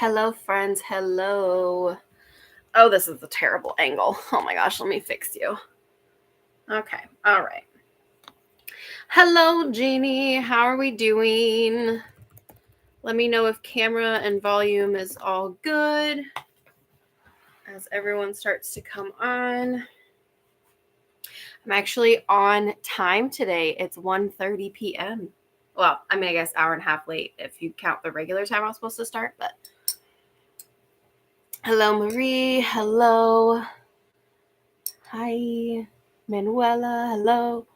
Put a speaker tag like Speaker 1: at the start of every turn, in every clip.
Speaker 1: Hello, friends. Hello. Oh, this is a terrible angle. Oh my gosh, let me fix you. Okay. All right. Hello, Jeannie. How are we doing? Let me know if camera and volume is all good as everyone starts to come on. I'm actually on time today. It's 1:30 p.m. Well, I mean, I guess hour and a half late if you count the regular time I was supposed to start, but hello, Marie. Hello. Hi, Manuela. Hello.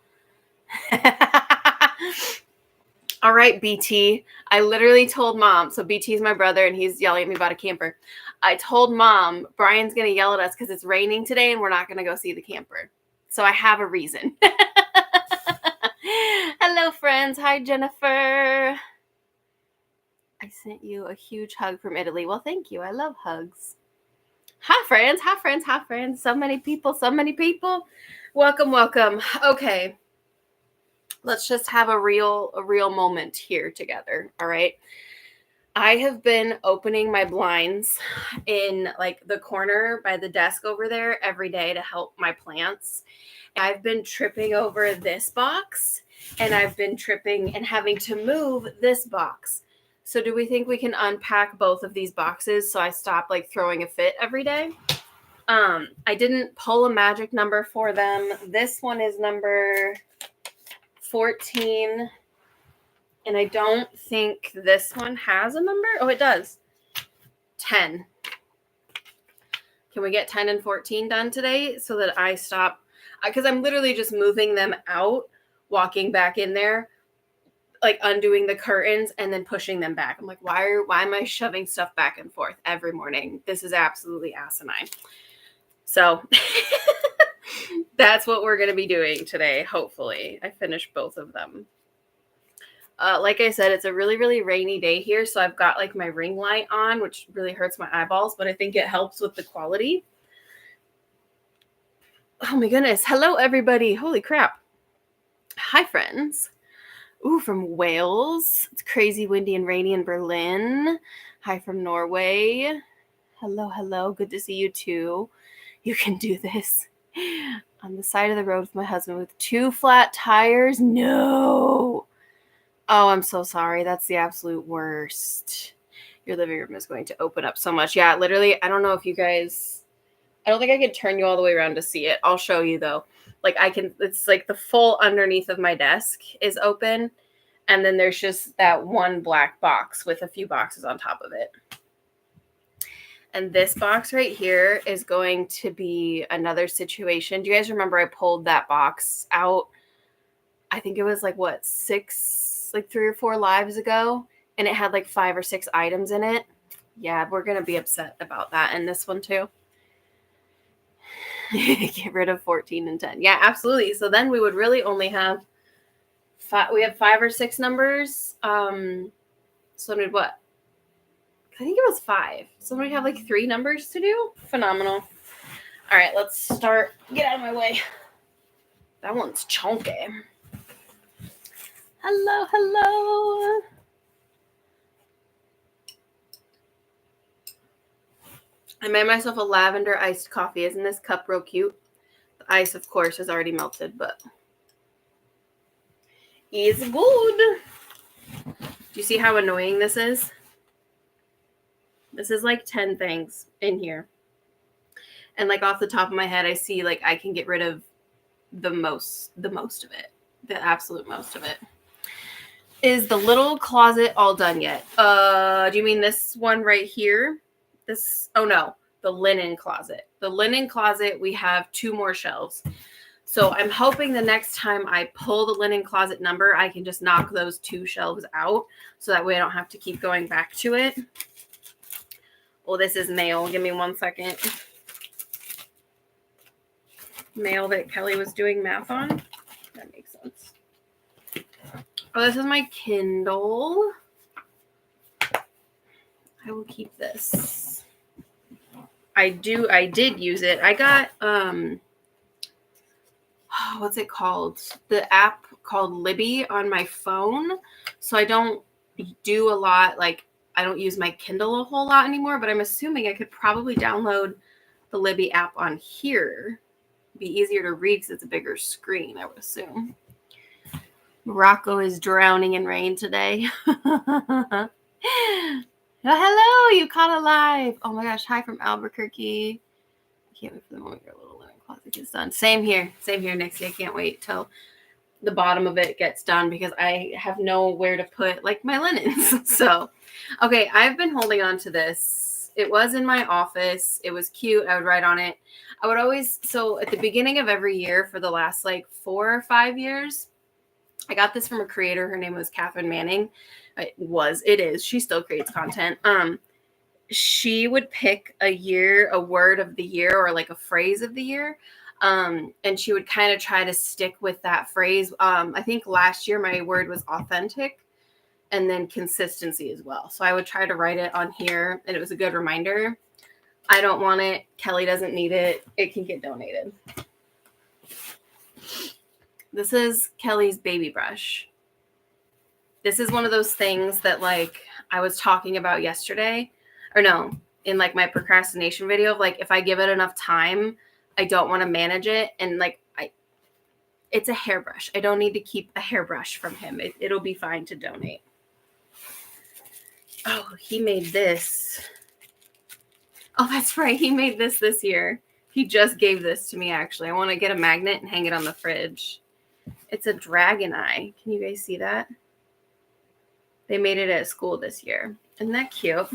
Speaker 1: All right, BT. I literally told Mom. So BT is my brother, and he's yelling at me about a camper. I told Mom, Brian's going to yell at us because it's raining today, and we're not going to go see the camper. So I have a reason. Hello, friends. Hi, Jennifer. I sent you a huge hug from Italy. Well, thank you. I love hugs. Hi, friends. Hi, friends. Hi, friends. So many people. So many people. Welcome, welcome. Okay. Let's just have a real moment here together. All right. I have been opening my blinds in like the corner by the desk over there every day to help my plants. I've been tripping over this box, and I've been tripping and having to move this box. So do we think we can unpack both of these boxes so I stop like throwing a fit every day? I didn't pull a magic number for them. This one is number 14. And I don't think this one has a number. Oh, it does. 10. Can we get 10 and 14 done today so that I stop? Because I'm literally just moving them out, walking back in there, like undoing the curtains and then pushing them back. I'm like, why am I shoving stuff back and forth every morning? This is absolutely asinine. So that's what we're going to be doing today. Hopefully I finish both of them. Like I said, it's a really, really rainy day here. So I've got like my ring light on, which really hurts my eyeballs, but I think it helps with the quality. Oh my goodness. Hello, everybody. Holy crap. Hi, friends. Ooh, from Wales. It's crazy windy and rainy in Berlin. Hi from Norway. Hello, hello. Good to see you too. You can do this. On the side of the road with my husband with 2 flat tires. No. Oh, I'm so sorry. That's the absolute worst. Your living room is going to open up so much. Yeah, literally, I don't know if you guys, I don't think I can turn you all the way around to see it. I'll show you though. Like it's like the full underneath of my desk is open. And then there's just that one black box with a few boxes on top of it. And this box right here is going to be another situation. Do you guys remember I pulled that box out? I think it was like 3 or 4 lives ago, and it had like 5 or 6 items in it. Yeah, we're going to be upset about that in this one too. Get rid of 14 and 10. Yeah, absolutely. So then we would really only have 5. We have 5 or 6 numbers. So did what? I think it was 5. So we have like 3 numbers to do. Phenomenal. All right, let's start. Get out of my way. That one's chunky. Hello, hello. I made myself a lavender iced coffee. Isn't this cup real cute? The ice, of course, is already melted, but it's good. Do you see how annoying this is? This is like 10 things in here. And like off the top of my head, I see like I can get rid of the most of it. The absolute most of it. Is the little closet all done yet? Do you mean this one right here? Oh no, the linen closet. The linen closet, we have 2 more shelves. So I'm hoping the next time I pull the linen closet number, I can just knock those 2 shelves out. So that way I don't have to keep going back to it. Well, this is mail. Give me 1 second. Mail that Kelly was doing math on. That makes sense. Oh, this is my Kindle. I will keep this. I did use it. I got, what's it called? The app called Libby on my phone. So I don't do a lot like I don't use my Kindle a whole lot anymore, but I'm assuming I could probably download the Libby app on here. It'd be easier to read because it's a bigger screen, I would assume. Morocco is drowning in rain today. Oh, hello, you caught alive. Oh my gosh, hi from Albuquerque. I can't wait for the moment your little linen closet gets done. Same here, Nixie. I can't wait till the bottom of it gets done because I have nowhere to put like my linens. So, okay, I've been holding on to this. It was in my office. It was cute. I would write on it. I would always, so at the beginning of every year for the last like 4 or 5 years, I got this from a creator. Her name was Catherine Manning. It is. She still creates content. She would pick a word of the year or like a phrase of the year. And she would kind of try to stick with that phrase. I think last year my word was authentic and then consistency as well. So I would try to write it on here and it was a good reminder. I don't want it. Kelly doesn't need it. It can get donated. This is Kelly's baby brush. This is one of those things that like I was talking about yesterday, or no, in like my procrastination video of like, if I give it enough time, I don't want to manage it. And like, it's a hairbrush. I don't need to keep a hairbrush from him. It'll be fine to donate. Oh, he made this. Oh, that's right. He made this year. He just gave this to me, actually. I want to get a magnet and hang it on the fridge. It's a dragon eye. Can you guys see that? They made it at school this year. Isn't that cute?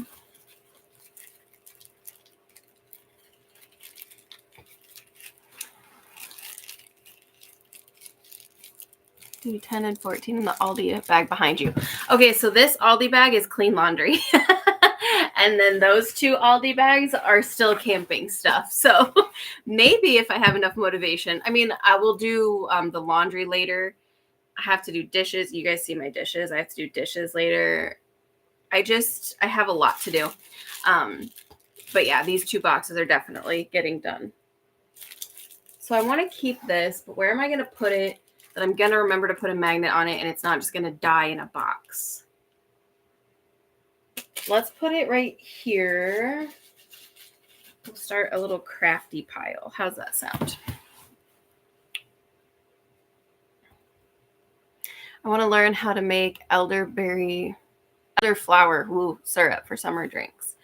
Speaker 1: Do 10 and 14 in the Aldi bag behind you. Okay, so this Aldi bag is clean laundry. And then those 2 Aldi bags are still camping stuff. So maybe if I have enough motivation, I mean, I will do the laundry later. I have to do dishes. You guys see my dishes. I have to do dishes later. I have a lot to do. But yeah, these 2 boxes are definitely getting done. So I want to keep this, but where am I going to put it that I'm going to remember to put a magnet on it and it's not just going to die in a box? Let's put it right here. We'll start a little crafty pile. How's that sound? I want to learn how to make elderflower syrup for summer drinks.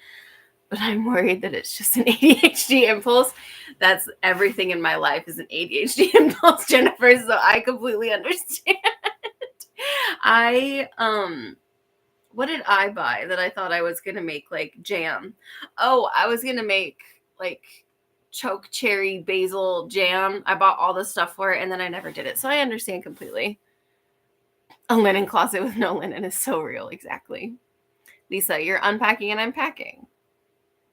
Speaker 1: But I'm worried that it's just an ADHD impulse. That's everything in my life is an ADHD impulse, Jennifer. So I completely understand. What did I buy that I thought I was going to make like jam? Oh, I was going to make like choke cherry basil jam. I bought all the stuff for it and then I never did it. So I understand completely. A linen closet with no linen is so real. Exactly. Lisa, you're unpacking and I'm packing.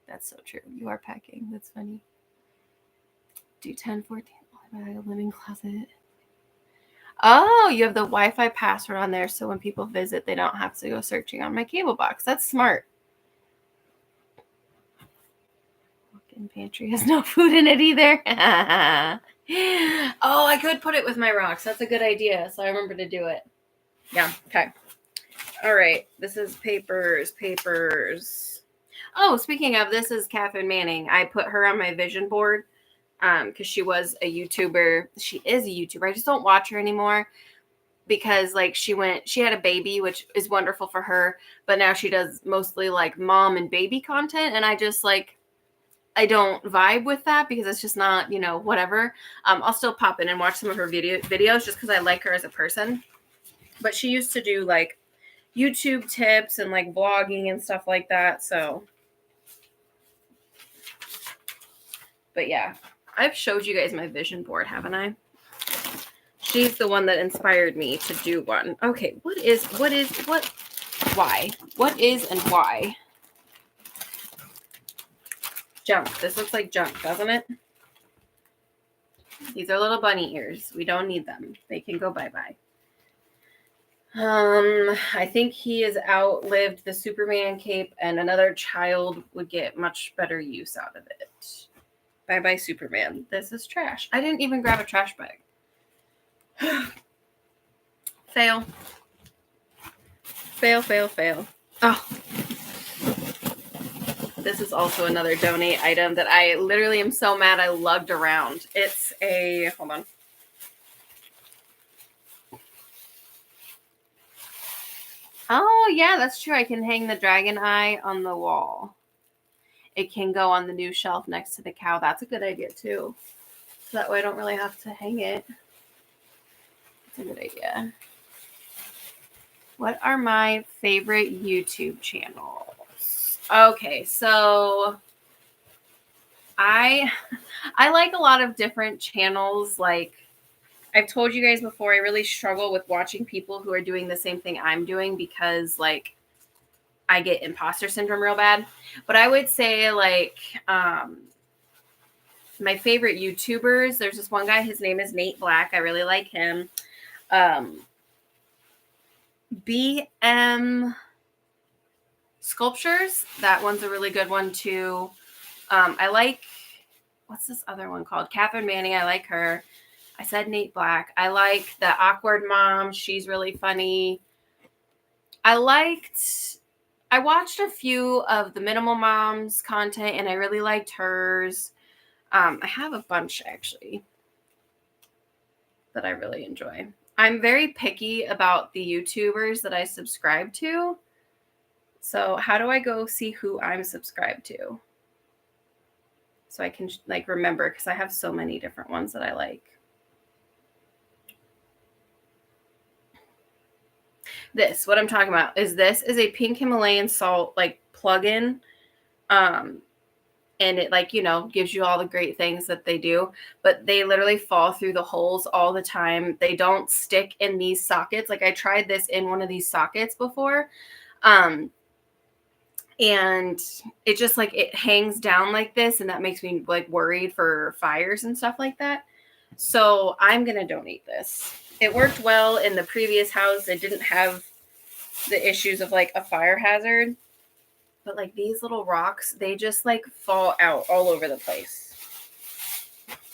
Speaker 1: That's so true. You are packing. That's funny. Do 10, 14. Oh, linen closet. Oh, you have the Wi-Fi password on there, so when people visit, they don't have to go searching on my cable box. That's smart. Walk-in pantry has no food in it either. Oh, I could put it with my rocks. That's a good idea, so I remember to do it. Yeah, okay. All right, this is papers. Oh, speaking of, this is Catherine Manning. I put her on my vision board. Because she was a YouTuber. She is a YouTuber. I just don't watch her anymore because like she had a baby, which is wonderful for her, but now she does mostly like mom and baby content. And I just like, I don't vibe with that because it's just not, whatever. I'll still pop in and watch some of her videos just because I like her as a person. But she used to do like YouTube tips and like vlogging and stuff like that. So, but yeah. I've showed you guys my vision board, haven't I? She's the one that inspired me to do one. Okay, why? What is and why? Junk. This looks like junk, doesn't it? These are little bunny ears. We don't need them. They can go bye-bye. I think he has outlived the Superman cape and another child would get much better use out of it. Bye-bye, Superman. This is trash. I didn't even grab a trash bag. Fail. Fail. Oh, This is also another donate item that I literally am so mad I lugged around. It's a, hold on. Oh, yeah, that's true. I can hang the dragon eye on the wall. It can go on the new shelf next to the cow. That's a good idea, too. So that way I don't really have to hang it. That's a good idea. What are my favorite YouTube channels? Okay, so I like a lot of different channels. Like I've told you guys before, I really struggle with watching people who are doing the same thing I'm doing because like I get imposter syndrome real bad. But I would say like my favorite YouTubers, there's this one guy, his name is Nate Black. I really like him. BM Sculptures, that one's a really good one too. I like, what's this other one called? Catherine Manning, I like her. I said Nate Black. I like the Awkward Mom. She's really funny. I watched a few of the Minimal Moms content and I really liked hers. I have a bunch actually that I really enjoy. I'm very picky about the YouTubers that I subscribe to. So how do I go see who I'm subscribed to? So I can like remember, because I have so many different ones that I like. This, what I'm talking about is this is a pink Himalayan salt like plug-in. And it like, you know, gives you all the great things that they do, but they literally fall through the holes all the time. They don't stick in these sockets. Like I tried this in one of these sockets before. And it just like, it hangs down like this. And that makes me like worried for fires and stuff like that. So I'm going to donate this. It worked well in the previous house. It didn't have the issues of like a fire hazard. But like these little rocks, they just like fall out all over the place.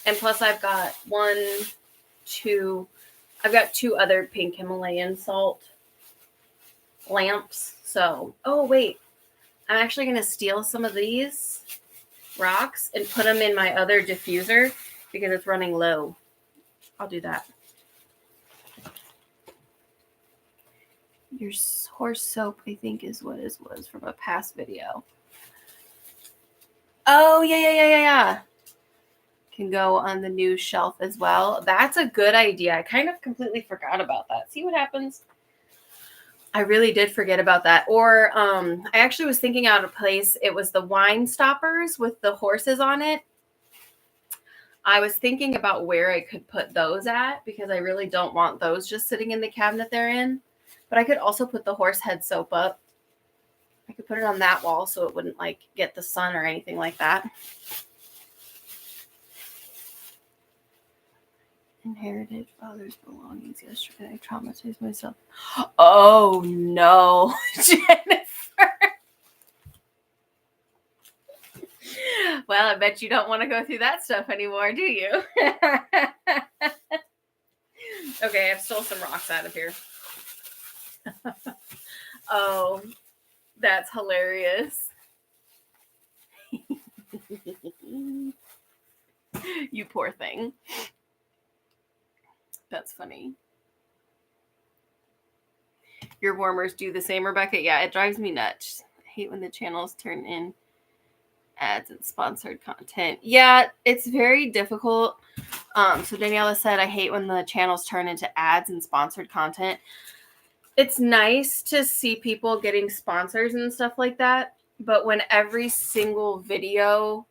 Speaker 1: And plus I've got I've got two other pink Himalayan salt lamps. So, oh wait, I'm actually going to steal some of these rocks and put them in my other diffuser because it's running low. I'll do that. Your horse soap, I think, is what it was from a past video. Oh, yeah. Can go on the new shelf as well. That's a good idea. I kind of completely forgot about that. See what happens? I really did forget about that. Or I actually was thinking out of place. It was the wine stoppers with the horses on it. I was thinking about where I could put those at because I really don't want those just sitting in the cabinet they're in. But I could also put the horse head soap up. I could put it on that wall so it wouldn't like get the sun or anything like that. Inherited father's belongings yesterday. I traumatized myself. Oh no, Jennifer. Well, I bet you don't want to go through that stuff anymore, do you? Okay, I've stole some rocks out of here. Oh, that's hilarious. You poor thing. That's funny. Your warmers do the same, Rebecca? Yeah, it drives me nuts. I hate when the channels turn in ads and sponsored content. Yeah, it's very difficult. So Daniela said, I hate when the channels turn into ads and sponsored content. It's nice to see people getting sponsors and stuff like that. But when every single video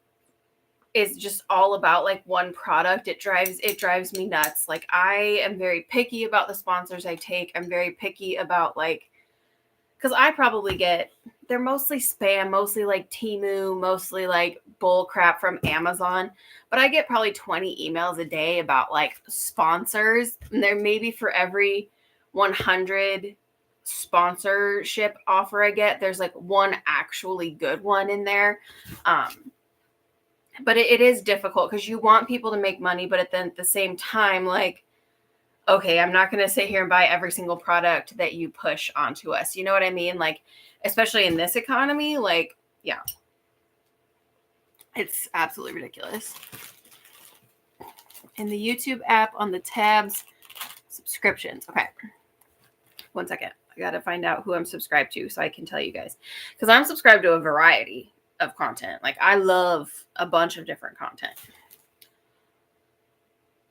Speaker 1: is just all about like one product, it drives me nuts. Like I am very picky about the sponsors I take. I'm very picky about like, because I probably get, they're mostly spam, mostly like Temu, mostly like bull crap from Amazon. But I get probably 20 emails a day about like sponsors. And they're maybe for every 100 sponsorship offer I get, there's like one actually good one in there. But it is difficult because you want people to make money, but at the same time, like, okay, I'm not going to sit here and buy every single product that you push onto us. You know what I mean? Like, especially in this economy, like, yeah. It's absolutely ridiculous. In the YouTube app on the tabs, subscriptions. Okay. 1 second. I got to find out who I'm subscribed to so I can tell you guys. Because I'm subscribed to a variety of content. Like, I love a bunch of different content.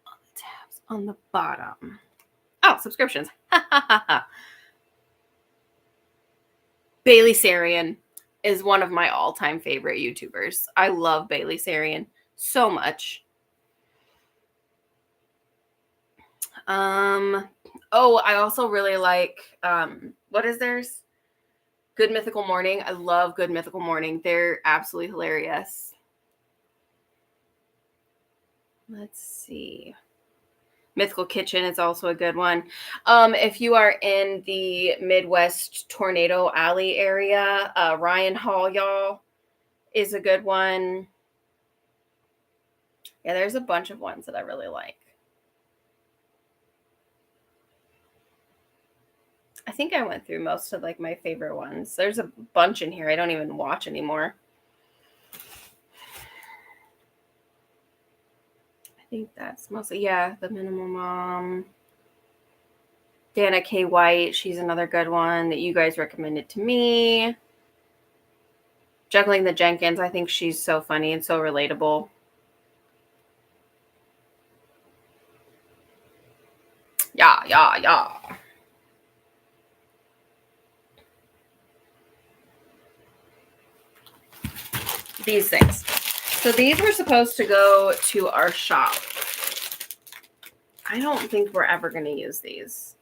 Speaker 1: On the tabs on the bottom. Oh, subscriptions. Bailey Sarian is one of my all-time favorite YouTubers. I love Bailey Sarian so much. Oh, I also really like what is theirs? Good Mythical Morning. I love Good Mythical Morning. They're absolutely hilarious. Let's see. Mythical Kitchen is also a good one. If you are in the Midwest Tornado Alley area, Ryan Hall, y'all, is a good one. Yeah, there's a bunch of ones that I really like. I think I went through most of like my favorite ones. There's a bunch in here I don't even watch anymore. I think that's mostly, yeah, The Minimal Mom. Dana K. White, she's another good one that you guys recommended to me. Juggling the Jenkins, I think she's so funny and so relatable. Yeah. These things. So these were supposed to go to our shop. I don't think we're ever going to use these.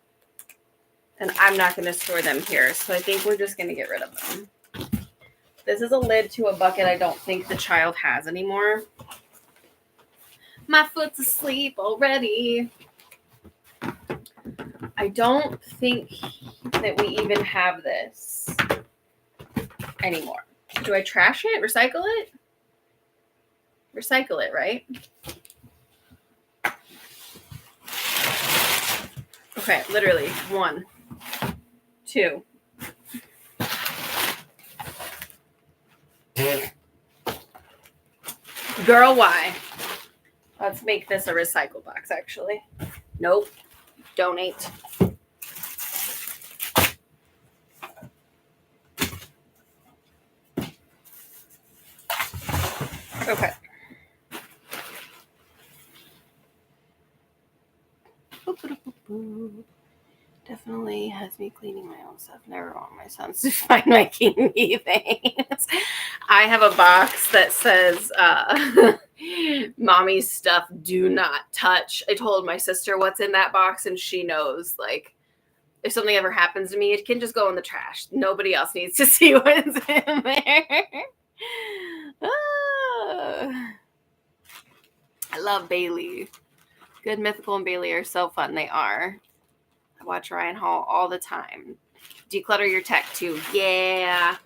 Speaker 1: And I'm not going to store them here. So I think we're just going to get rid of them. This is a lid to a bucket I don't think the child has anymore. My foot's asleep already. I don't think that we even have this anymore. Do I trash it? Recycle it? Recycle it, right? Okay, literally. 1, 2. Girl, why? Let's make this a recycle box, actually. Nope. Donate. Okay. Definitely has me cleaning my own stuff. Never want my sons to find making me things. I have a box that says, mommy's stuff, do not touch. I told my sister what's in that box, and she knows, like, if something ever happens to me, it can just go in the trash. Nobody else needs to see what's in there. I love Bailey. Good Mythical and Bailey are so fun. They are. I watch Ryan Hall all the time. Declutter your tech too. Yeah.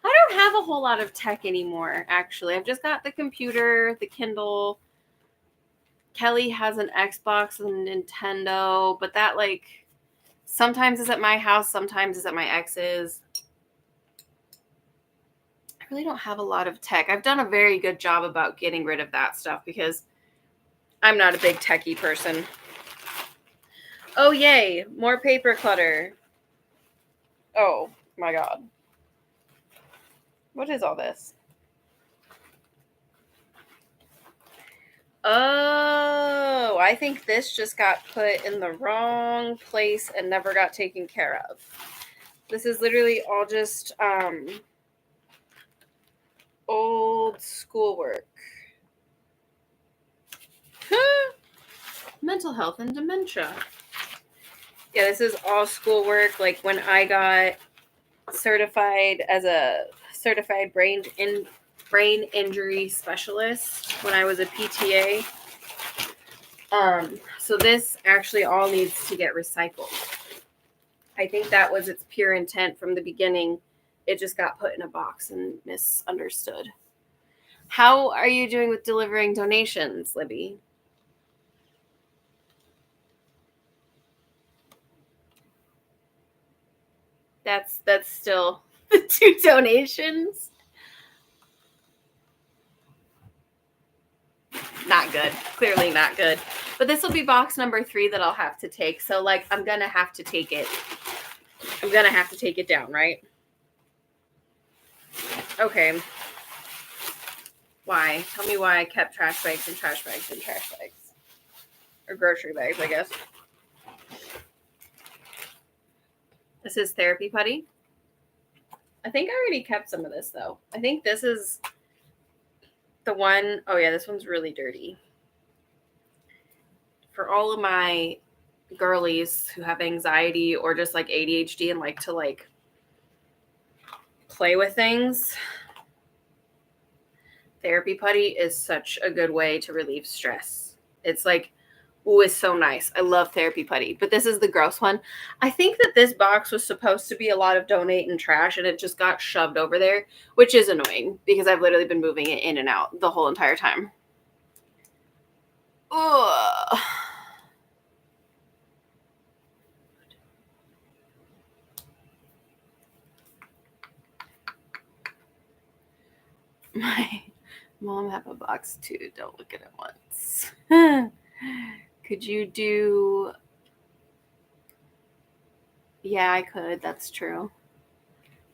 Speaker 1: I don't have a whole lot of tech anymore, actually. I've just got the computer, the Kindle. Kelly has an Xbox and Nintendo, but that, like, sometimes is at my house, sometimes is at my ex's. I really don't have a lot of tech. I've done a very good job about getting rid of that stuff because I'm not a big techie person. Oh, yay. More paper clutter. Oh, my God. What is all this? Oh, I think this just got put in the wrong place and never got taken care of. This is literally all just old schoolwork. Mental health and dementia. Yeah, this is all schoolwork. Like when I got certified as a certified brain injury specialist when I was a PTA. So this actually all needs to get recycled. I think that was its pure intent from the beginning. It just got put in a box and misunderstood. How are you doing with delivering donations, Libby? That's still the 2 donations. Not good. Clearly not good. But this will be box number 3 that I'll have to take. So, like, I'm going to have to take it. I'm going to have to take it down, right? Okay. Why? Tell me why I kept trash bags and trash bags and trash bags. Or grocery bags, I guess. This is therapy putty. I think I already kept some of this, though. I think this is the one. Oh, yeah, this one's really dirty. For all of my girlies who have anxiety or just like ADHD and like to like play with things, therapy putty is such a good way to relieve stress. It's like, ooh, it's so nice. I love therapy putty, but this is the gross one. I think that this box was supposed to be a lot of donate and trash, and it just got shoved over there, which is annoying because I've literally been moving it in and out the whole entire time. Ugh. My mom have a box too. Don't look at it once. Could you do... Yeah, I could. That's true.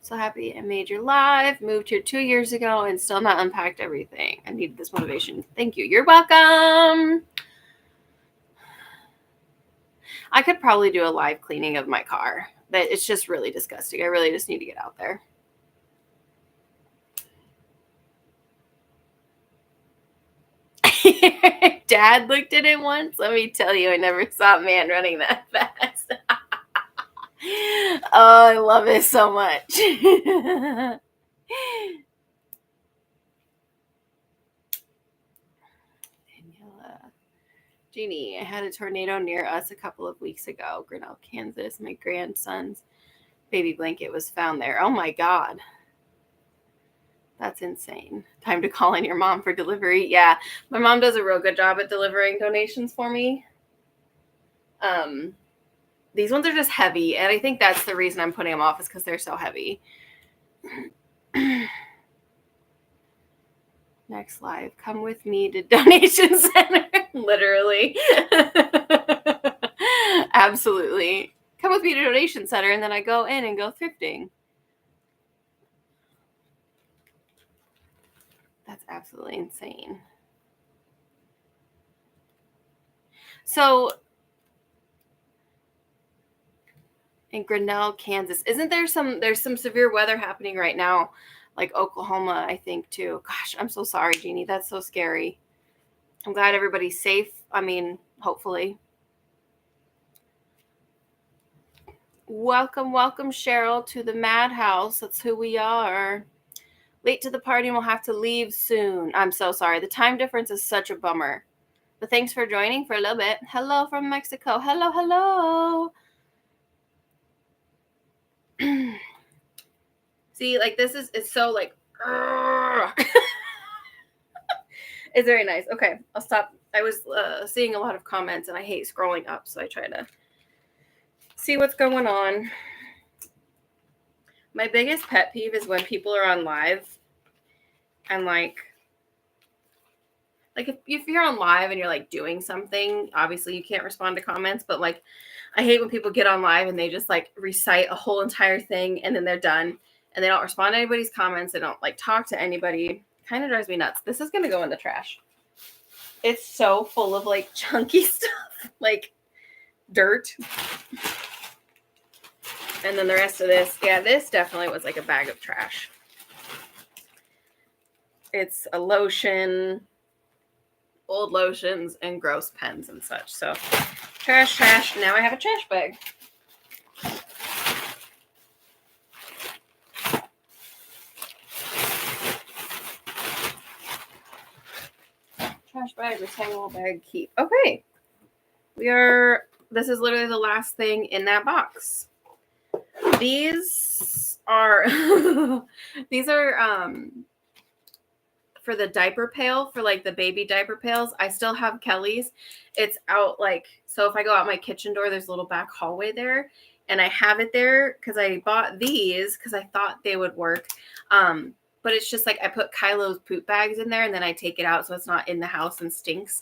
Speaker 1: So happy I made your live. Moved here 2 years ago and still not unpacked everything. I needed this motivation. Thank you. You're welcome. I could probably do a live cleaning of my car. But it's just really disgusting. I really just need to get out there. Dad looked at it once. Let me tell you, I never saw a man running that fast. Oh, I love it so much. Daniela. Jeannie, I had a tornado near us a couple of weeks ago. Grinnell, Kansas. My grandson's baby blanket was found there. Oh my God. That's insane. Time to call in your mom for delivery. Yeah, my mom does a real good job at delivering donations for me. These ones are just heavy, and I think that's the reason I'm putting them off is because they're so heavy. Next live. Come with me to donation center. Literally. Absolutely. Come with me to donation center, and then I go in and go thrifting. That's absolutely insane. So in Grinnell, Kansas, there's some severe weather happening right now, like Oklahoma, I think too. Gosh, I'm so sorry, Jeannie. That's so scary. I'm glad everybody's safe. I mean, hopefully. Welcome, Cheryl, to the Madhouse. That's who we are. Late to the party and we'll have to leave soon. I'm so sorry. The time difference is such a bummer. But thanks for joining for a little bit. Hello from Mexico. Hello, hello. See, like this it's so like it's very nice. Okay, I'll stop. I was seeing a lot of comments and I hate scrolling up, so I try to see what's going on. My biggest pet peeve is when people are on live and like if you're on live and you're like doing something, obviously you can't respond to comments, but like I hate when people get on live and they just like recite a whole entire thing and then they're done and they don't respond to anybody's comments. They don't like talk to anybody. Kind of drives me nuts. This is going to go in the trash. It's so full of like chunky stuff, like dirt. And then the rest of this, yeah, this definitely was like a bag of trash. It's a lotion, old lotions, and gross pens and such. So trash. Now I have a trash bag. Trash bag, rectangle bag, keep. Okay. This is literally the last thing in that box. These are for the diaper pail, for like the baby diaper pails. I still have Kelly's. It's out like, so if I go out my kitchen door, there's a little back hallway there. And I have it there because I bought these because I thought they would work. But but it's just like I put Kylo's poop bags in there and then I take it out so it's not in the house and stinks.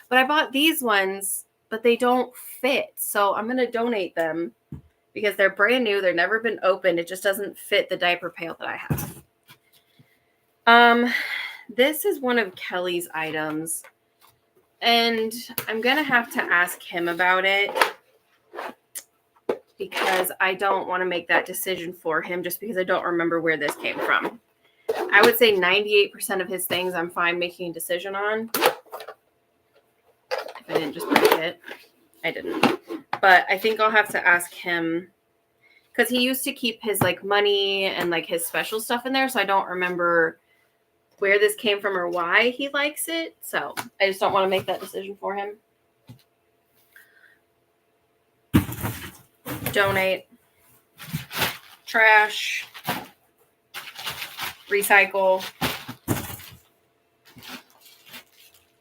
Speaker 1: But I bought these ones, but they don't fit. So I'm going to donate them because they're brand new. They've never been opened. It just doesn't fit the diaper pail that I have. This is one of Kelly's items. And I'm going to have to ask him about it because I don't want to make that decision for him just because I don't remember where this came from. I would say 98% of his things I'm fine making a decision on. If I didn't just break it. I didn't. But I think I'll have to ask him because he used to keep his like money and like his special stuff in there. So I don't remember where this came from or why he likes it. So I just don't want to make that decision for him. Donate. Trash. Recycle.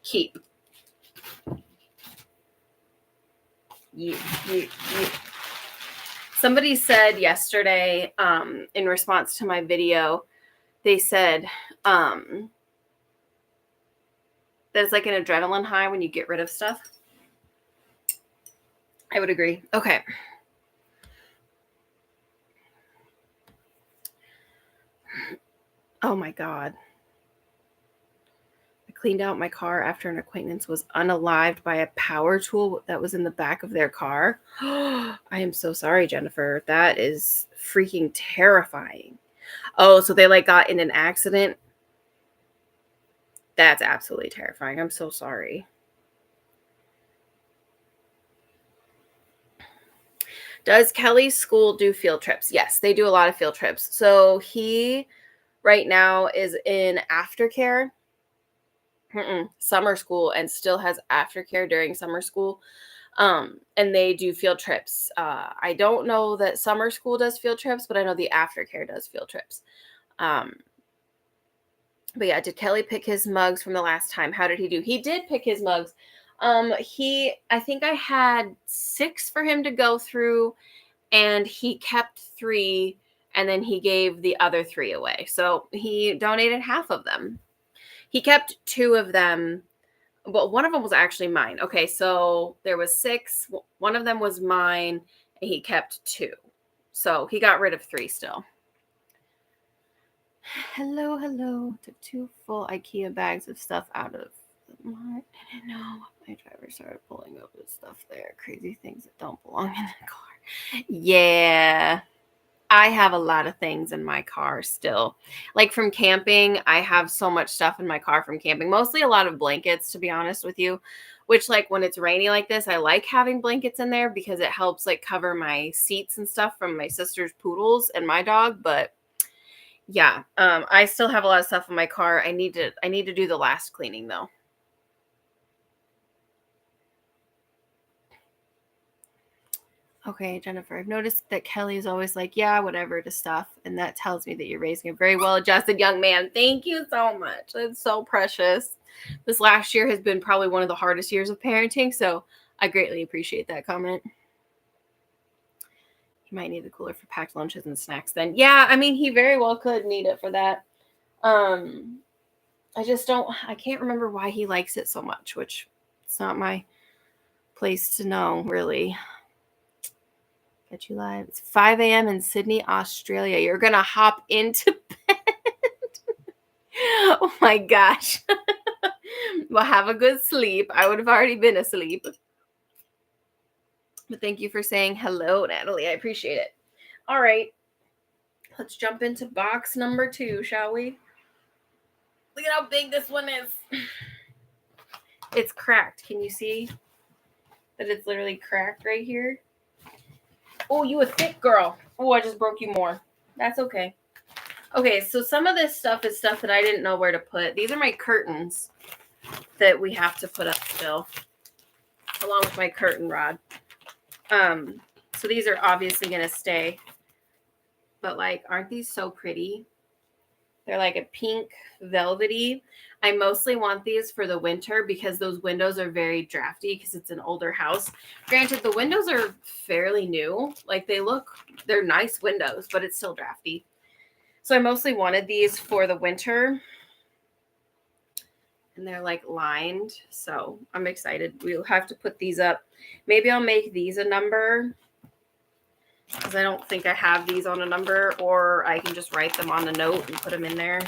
Speaker 1: Keep. Yeah. Somebody said yesterday, in response to my video, they said that it's like an adrenaline high when you get rid of stuff. I would agree. Okay. Oh my God. I cleaned out my car after an acquaintance was unalived by a power tool that was in the back of their car. I am so sorry, Jennifer. That is freaking terrifying. Oh, so they like got in an accident? That's absolutely terrifying. I'm so sorry. Does Kelly's school do field trips? Yes, they do a lot of field trips. So he right now is in aftercare, summer school, and still has aftercare during summer school. And they do field trips. I don't know that summer school does field trips, but I know the aftercare does field trips. But yeah, did Kelly pick his mugs from the last time? How did he do? He did pick his mugs. I think I had 6 for him to go through, and he kept 3, and then he gave the other 3 away. So he donated half of them. He kept 2 of them. Well, one of them was actually mine. Okay, so there was 6. One of them was mine, and he kept 2. So he got rid of 3 still. Hello. Took 2 full IKEA bags of stuff out of the mart. I didn't know. My driver started pulling up the stuff there. Crazy things that don't belong in the car. Yeah. I have a lot of things in my car still. Like from camping, I have so much stuff in my car from camping. Mostly a lot of blankets, to be honest with you. Which, like, when it's rainy like this, I like having blankets in there because it helps, like, cover my seats and stuff from my sister's poodles and my dog. But yeah, I still have a lot of stuff in my car. I need to do the last cleaning though. Okay, Jennifer, I've noticed that Kelly is always like, yeah, whatever to stuff. And that tells me that you're raising a very well-adjusted young man. Thank you so much. That's so precious. This last year has been probably one of the hardest years of parenting. So I greatly appreciate that comment. He might need the cooler for packed lunches and snacks then. Yeah, I mean, he very well could need it for that. I can't remember why he likes it so much, which it's not my place to know, really. Get you live. It's 5 a.m. in Sydney, Australia. You're going to hop into bed. Oh my gosh. Well, have a good sleep. I would have already been asleep. But thank you for saying hello, Natalie. I appreciate it. All right. Let's jump into box number 2, shall we? Look at how big this one is. It's cracked. Can you see that it's literally cracked right here? Oh, you a thick girl. Oh, I just broke you more. That's okay. Okay, so some of this stuff is stuff that I didn't know where to put. These are my curtains that we have to put up still, along with my curtain rod. So these are obviously going to stay. But, like, aren't these so pretty? They're like a pink velvety. I mostly want these for the winter because those windows are very drafty because it's an older house. Granted, the windows are fairly new. Like, they're nice windows, but it's still drafty. So I mostly wanted these for the winter. And they're like lined. So I'm excited. We'll have to put these up. Maybe I'll make these a number, because I don't think I have these on a number, or I can just write them on a note and put them in there.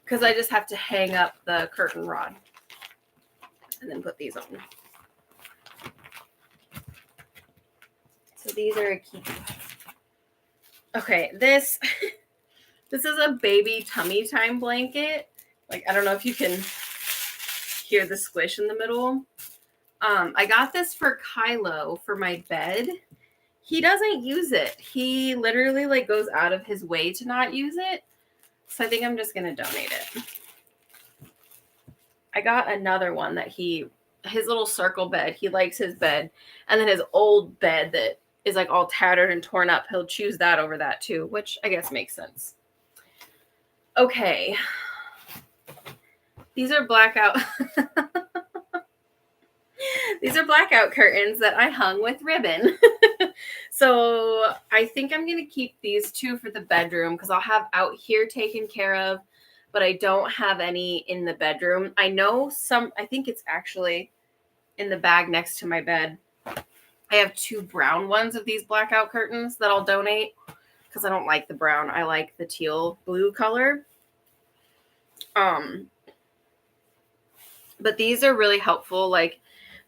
Speaker 1: Because I just have to hang up the curtain rod and then put these on. So these are a keep. Okay, this is a baby tummy time blanket. Like, I don't know if you can hear the squish in the middle. I got this for Kylo for my bed. He doesn't use it. He literally like goes out of his way to not use it. So I think I'm just going to donate it. I got another one that his little circle bed, he likes his bed. And then his old bed that is like all tattered and torn up, he'll choose that over that too, which I guess makes sense. Okay. These are blackout. These are blackout curtains that I hung with ribbon. So I think I'm going to keep these two for the bedroom, because I'll have out here taken care of, but I don't have any in the bedroom. I know I think it's actually in the bag next to my bed. I have 2 brown ones of these blackout curtains that I'll donate, because I don't like the brown. I like the teal blue color. But these are really helpful. Like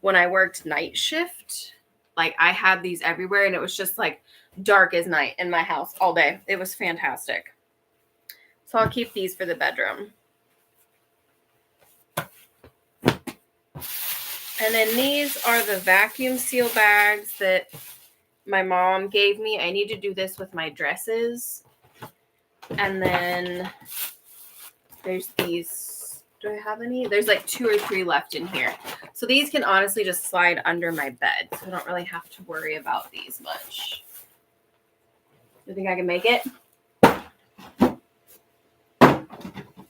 Speaker 1: when I worked night shift, like I had these everywhere, and it was just like dark as night in my house all day. It was fantastic. So I'll keep these for the bedroom. And then these are the vacuum seal bags that my mom gave me. I need to do this with my dresses. And then there's these. Do I have any? There's like 2 or 3 left in here. So these can honestly just slide under my bed. So I don't really have to worry about these much. You think I can make it?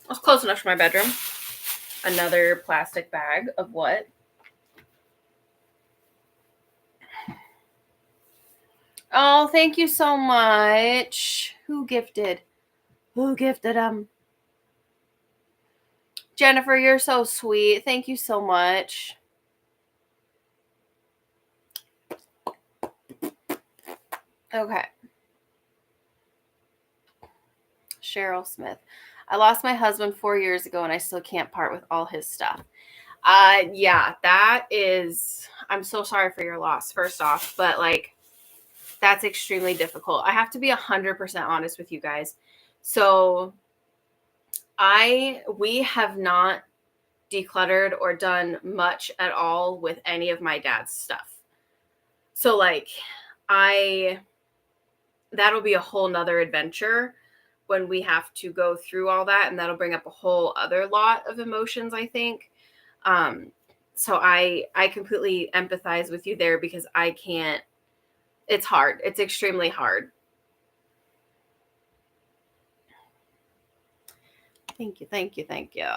Speaker 1: That's close enough for my bedroom. Another plastic bag of what? Oh, thank you so much. Who gifted? Who gifted them? Jennifer, you're so sweet. Thank you so much. Okay. Cheryl Smith. I lost my husband 4 years ago, and I still can't part with all his stuff. Yeah, that is, I'm so sorry for your loss, first off, but like, that's extremely difficult. I have to be 100% honest with you guys. So we have not decluttered or done much at all with any of my dad's stuff. So like, that'll be a whole nother adventure when we have to go through all that, and that'll bring up a whole other lot of emotions, I think. So I completely empathize with you there, because I can't. It's hard. It's extremely hard. Thank you, thank you, thank you.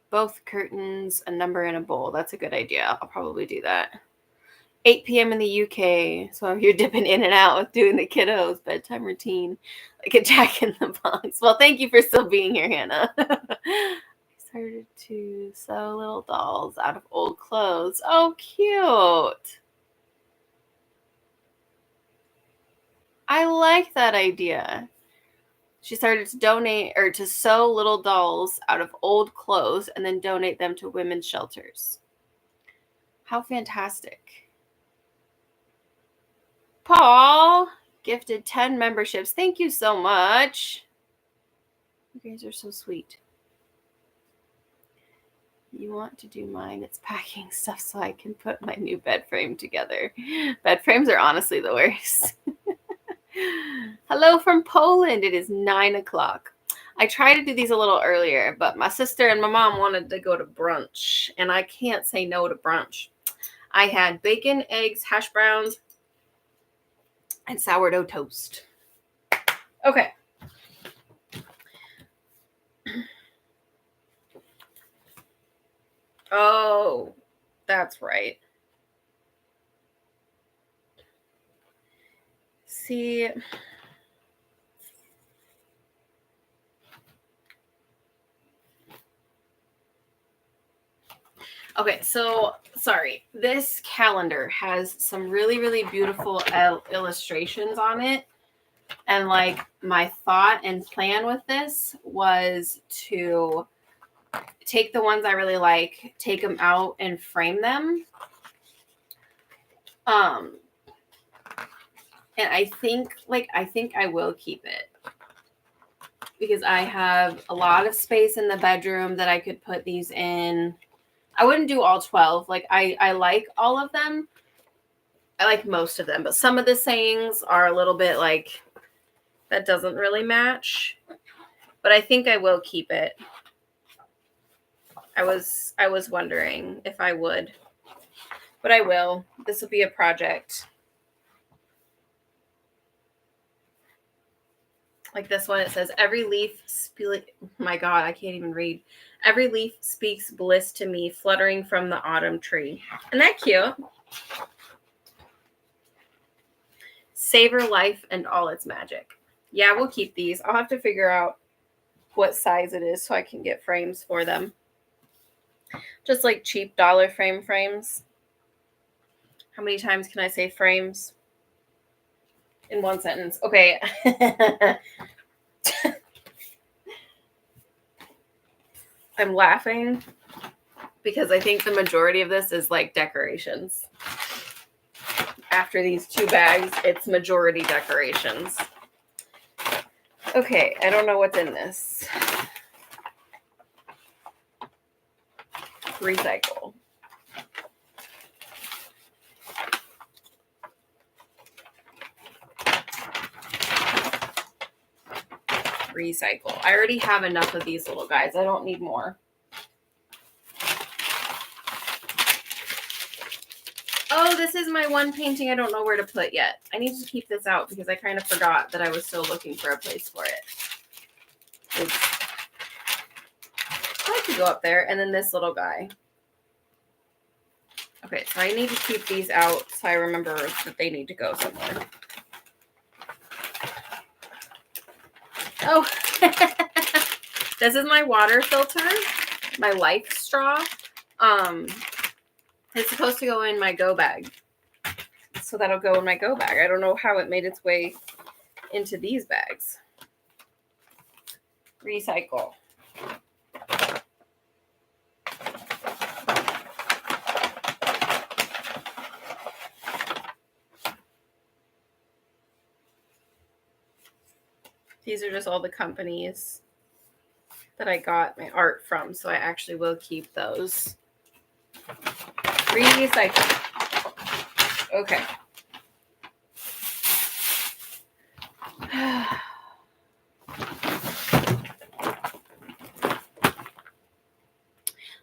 Speaker 1: Both curtains, a number, and a bowl. That's a good idea. I'll probably do that. 8 p.m. in the UK, so I'm here dipping in and out with doing the kiddos' bedtime routine, like a Jack in the Box. Well, thank you for still being here, Hannah. I started to sew little dolls out of old clothes. Oh, cute. I like that idea. She started to donate or to sew little dolls out of old clothes and then donate them to women's shelters. How fantastic. Paul gifted 10 memberships. Thank you so much. You guys are so sweet. You want to do mine? It's packing stuff so I can put my new bed frame together. Bed frames are honestly the worst. Hello from Poland. It is 9 o'clock. I tried to do these a little earlier, but my sister and my mom wanted to go to brunch, and I can't say no to brunch. I had bacon, eggs, hash browns, and sourdough toast. Okay. Oh, that's right. See, okay, so sorry. This calendar has some really, really beautiful illustrations on it. And like my thought and plan with this was to take the ones I really like, take them out and frame them. And I think I will keep it because I have a lot of space in the bedroom that I could put these in. I wouldn't do all 12. Like I like all of them. I like most of them, but some of the sayings are a little bit like that doesn't really match. But I think I will keep it. I was wondering if I would. But I will. This will be a project. Like this one, it says, every leaf my God, I can't even read. Every leaf speaks bliss to me, fluttering from the autumn tree. Isn't that cute? Savor life and all its magic. Yeah, we'll keep these. I'll have to figure out what size it is so I can get frames for them. Just like cheap dollar frames. How many times can I say frames in one sentence? Okay. I'm laughing because I think the majority of this is like decorations. After these 2 bags, it's majority decorations. Okay, I don't know what's in this. Recycle. Recycle. I already have enough of these little guys. I don't need more. Oh, this is my one painting I don't know where to put yet. I need to keep this out because I kind of forgot that I was still looking for a place for it. I like to go up there. And then this little guy. Okay, so I need to keep these out so I remember that they need to go somewhere. Oh, this is my water filter, my life straw. It's supposed to go in my go bag. So that'll go in my go bag. I don't know how it made its way into these bags. Recycle. These are just all the companies that I got my art from, so I actually will keep those. Recycle. Okay.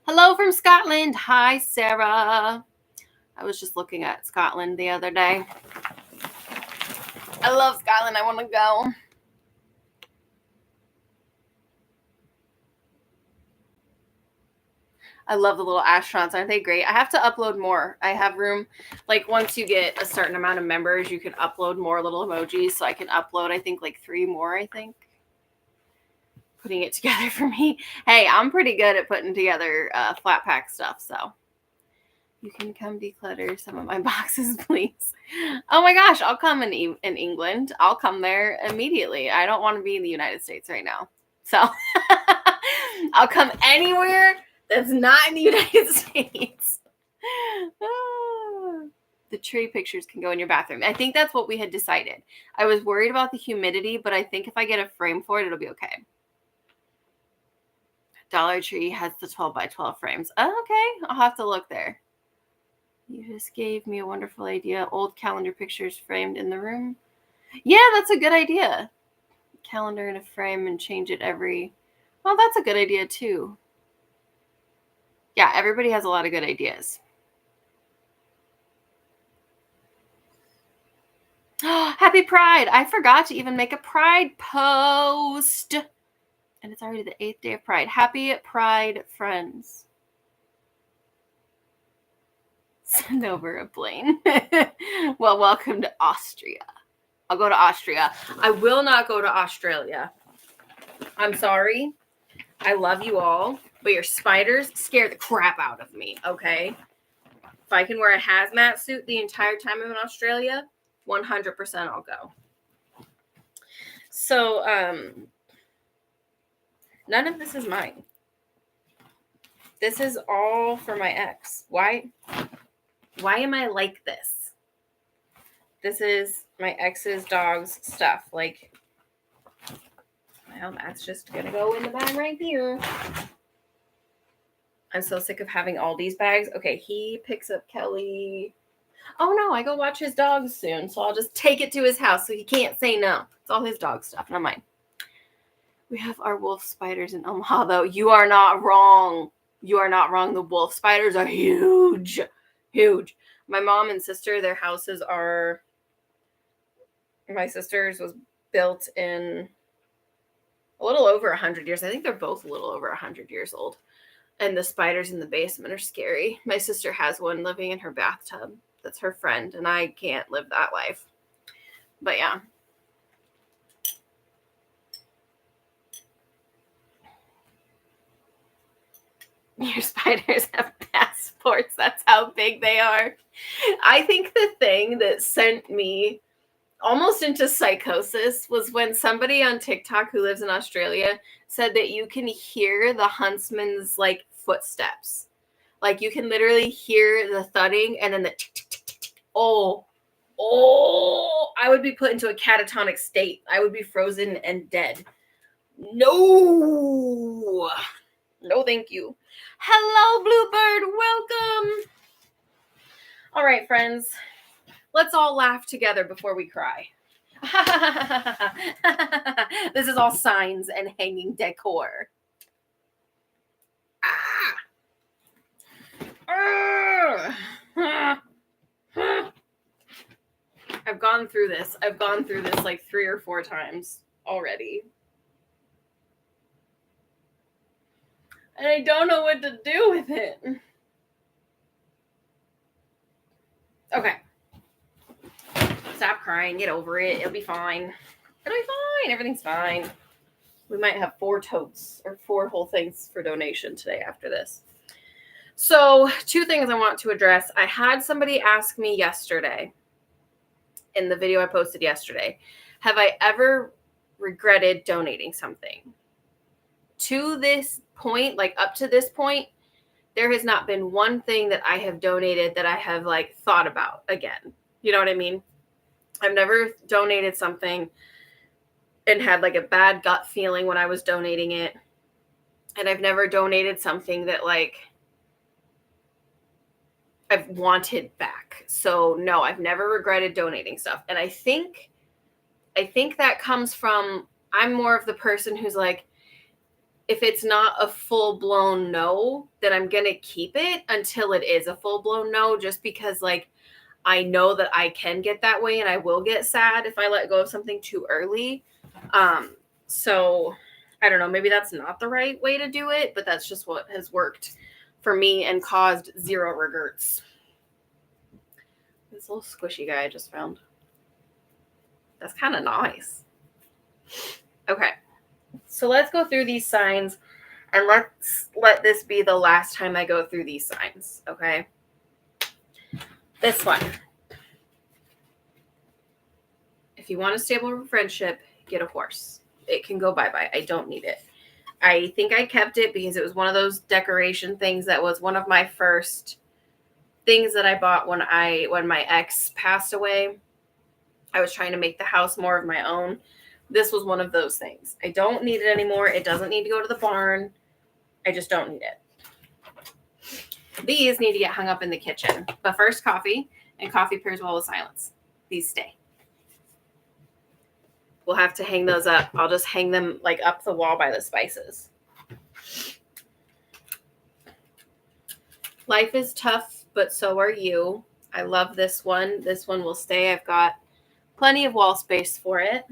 Speaker 1: Hello from Scotland. Hi, Sarah. I was just looking at Scotland the other day. I love Scotland. I want to go. I love the little astronauts. Aren't they great? I have to upload more. I have room. Like once you get a certain amount of members, you can upload more little emojis. So I can upload, I think, like 3 more, I think. Putting it together for me. Hey, I'm pretty good at putting together flat pack stuff. So you can come declutter some of my boxes, please. Oh my gosh, I'll come in England. I'll come there immediately. I don't want to be in the United States right now. So I'll come anywhere that's not in the United States. The tree pictures can go in your bathroom. I think that's what we had decided. I was worried about the humidity, but I think if I get a frame for it, it'll be okay. Dollar Tree has the 12 by 12 frames. Oh, okay. I'll have to look there. You just gave me a wonderful idea. Old calendar pictures framed in the room. Yeah, that's a good idea. Calendar in a frame and change it every... Well, that's a good idea too. Yeah, everybody has a lot of good ideas. Happy Pride. I forgot to even make a Pride post. And it's already the 8th day of Pride. Happy Pride, friends. Send over a plane. Well, welcome to Austria. I'll go to Austria. I will not go to Australia. I'm sorry. I love you all, but your spiders scare the crap out of me, okay? If I can wear a hazmat suit the entire time I'm in Australia, 100% I'll go. So, none of this is mine. This is all for my ex. Why am I like this? This is my ex's dog's stuff. Like, well, that's just gonna go in the bag right here. I'm so sick of having all these bags. Okay, he picks up Kelly. Oh no, I go watch his dogs soon, so I'll just take it to his house so he can't say no. It's all his dog stuff, not mine. We have our wolf spiders in Omaha, though. You are not wrong. You are not wrong. The wolf spiders are huge. Huge. My mom and sister, their houses are... My sister's was built in a little over 100 years. I think they're both a little over 100 years old. And the spiders in the basement are scary. My sister has one living in her bathtub. That's her friend, and I can't live that life. But yeah. Your spiders have passports. That's how big they are. I think the thing that sent me almost into psychosis was when somebody on TikTok who lives in Australia said that you can hear the huntsman's like footsteps. Like you can literally hear the thudding and then the tick, tick, tick, tick, tick. Oh, I would be put into a catatonic state. I would be frozen and dead. No, thank you. Hello, Bluebird. Welcome. All right, friends. Let's all laugh together before we cry. This is all signs and hanging decor. I've gone through this. Like 3 or 4 times already. And I don't know what to do with it. Okay. Stop crying. Get over it. It'll be fine. Everything's fine. We might have 4 totes or 4 whole things for donation today after this. So 2 things I want to address. I had somebody ask me yesterday in the video I posted yesterday, have I ever regretted donating something? To this point, like up to this point, there has not been one thing that I have donated that I have like thought about again. You know what I mean? I've never donated something and had like a bad gut feeling when I was donating it. And I've never donated something that like I've wanted back. So no, I've never regretted donating stuff. And I think that comes from, I'm more of the person who's like, if it's not a full-blown no, then I'm going to keep it until it is a full-blown no, just because like I know that I can get that way and I will get sad if I let go of something too early. So I don't know, maybe that's not the right way to do it, but that's just what has worked for me and caused 0 regrets. This little squishy guy I just found. That's kind of nice. Okay. So let's go through these signs and let's let this be the last time I go through these signs, okay? This one. If you want a stable friendship, get a horse. It can go bye-bye. I don't need it. I think I kept it because it was one of those decoration things that was one of my first things that I bought when my ex passed away. I was trying to make the house more of my own. This was one of those things. I don't need it anymore. It doesn't need to go to the barn. I just don't need it. These need to get hung up in the kitchen. But first, coffee. And coffee pairs well with silence. These stay. We'll have to hang those up. I'll just hang them like up the wall by the spices. Life is tough, but so are you. I love this one. This one will stay. I've got plenty of wall space for it.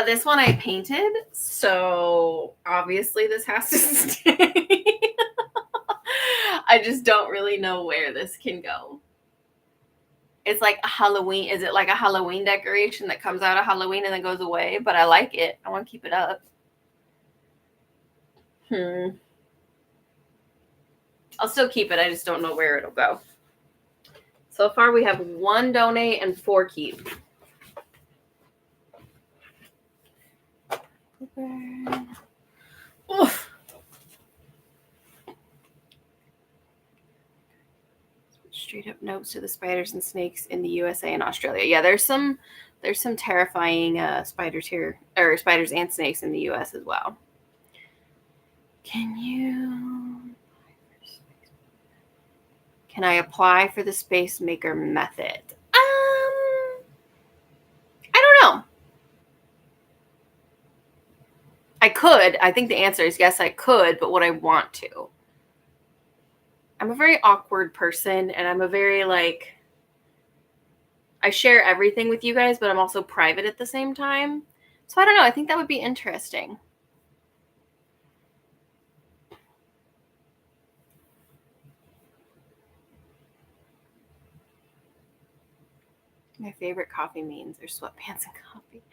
Speaker 1: This one I painted, so obviously this has to stay. I just don't really know where this can go. It's like a Halloween. Is it like a Halloween decoration that comes out of Halloween and then goes away? But I like it. I want to keep it up. I'll still keep it. I just don't know where it'll go. So far, we have 1 donate and 4 keep. Oof. Straight up notes to the spiders and snakes in the USA and Australia. Yeah, there's some terrifying spiders here, or spiders and snakes in the US as well. Can I apply for the Space Maker method? I don't know. I could. I think the answer is yes, I could, but would I want to? I'm a very awkward person, and I'm a very, like, I share everything with you guys, but I'm also private at the same time. So I don't know. I think that would be interesting. My favorite coffee memes are sweatpants and coffee.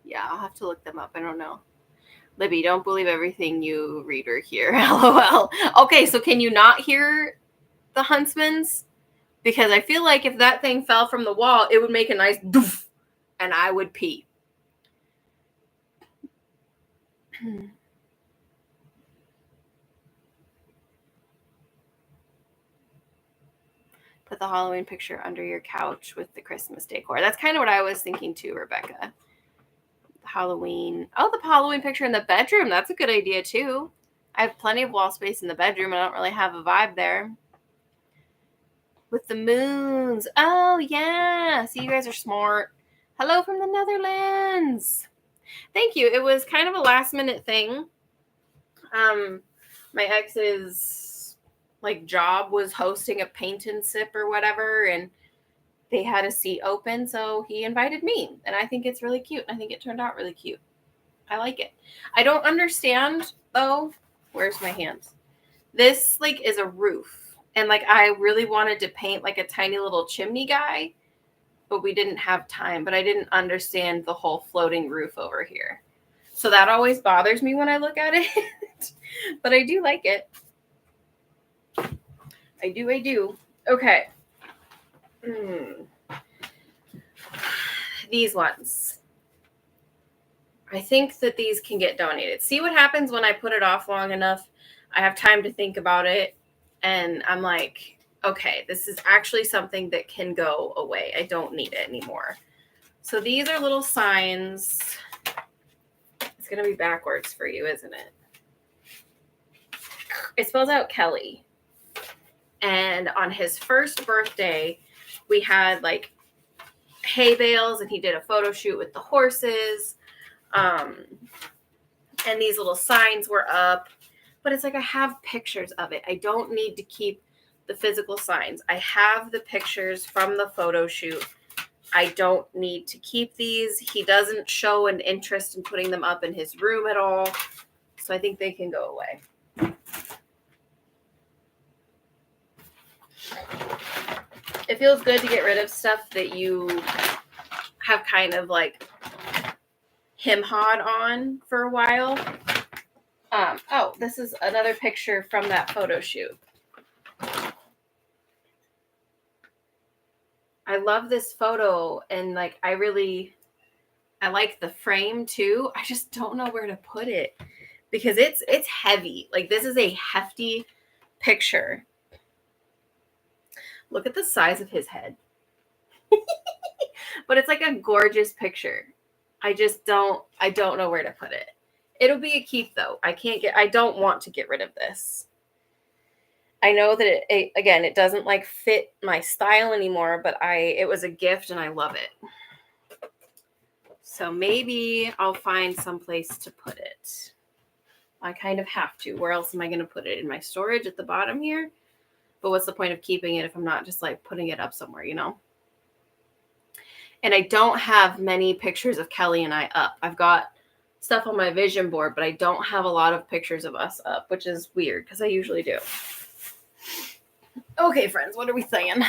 Speaker 1: Yeah, I'll have to look them up. I don't know. Libby, don't believe everything you read or hear. LOL. Okay, so can you not hear the Huntsman's? Because I feel like if that thing fell from the wall, it would make a nice doof, and I would pee. Put the Halloween picture under your couch with the Christmas decor. That's kind of what I was thinking too, Rebecca. Halloween. Oh, the Halloween picture in the bedroom. That's a good idea too. I have plenty of wall space in the bedroom. I don't really have a vibe there. With the moons. Oh, yeah. See, you guys are smart. Hello from the Netherlands. Thank you. It was kind of a last minute thing. My ex's like job was hosting a paint and sip or whatever, and they had a seat open, so he invited me, and I think it's really cute. I think it turned out really cute. I like it. I don't understand though. Where's my hands? This like is a roof, and like I really wanted to paint like a tiny little chimney guy, but we didn't have time. But I didn't understand the whole floating roof over here, so that always bothers me when I look at it. But I do like it. I do. Okay. These ones. I think that these can get donated. See what happens when I put it off long enough. I have time to think about it. And I'm like, okay, this is actually something that can go away. I don't need it anymore. So these are little signs. It's going to be backwards for you, isn't it? It spells out Kelly. And on his first birthday, we had like hay bales, and he did a photo shoot with the horses. And these little signs were up. But it's like I have pictures of it. I don't need to keep the physical signs. I have the pictures from the photo shoot. I don't need to keep these. He doesn't show an interest in putting them up in his room at all. So I think they can go away. It feels good to get rid of stuff that you have kind of like him-hawed on for a while. Oh, this is another picture from that photo shoot. I love this photo, and like I like the frame too. I just don't know where to put it because it's heavy. Like this is a hefty picture. Look at the size of his head. But it's like a gorgeous picture. I don't know where to put it. It'll be a keep though. I don't want to get rid of this. I know that it doesn't like fit my style anymore, but it was a gift and I love it. So maybe I'll find someplace to put it. I kind of have to. Where else am I going to put it? In my storage at the bottom here? But what's the point of keeping it if I'm not just like putting it up somewhere, you know? And I don't have many pictures of Kelly and I up. I've got stuff on my vision board, but I don't have a lot of pictures of us up, which is weird because I usually do. Okay, friends, what are we saying?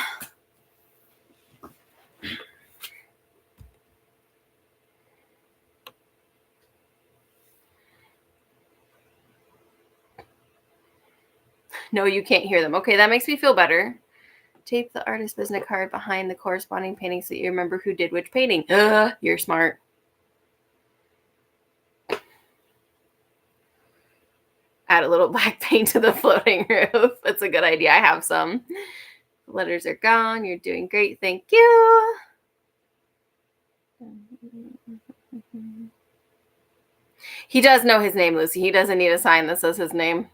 Speaker 1: No, you can't hear them. Okay, that makes me feel better. Tape the artist business card behind the corresponding painting so you remember who did which painting. You're smart. Add a little black paint to the floating roof. That's a good idea. I have some. The letters are gone. You're doing great. Thank you. He does know his name, Lucy. He doesn't need a sign that says his name.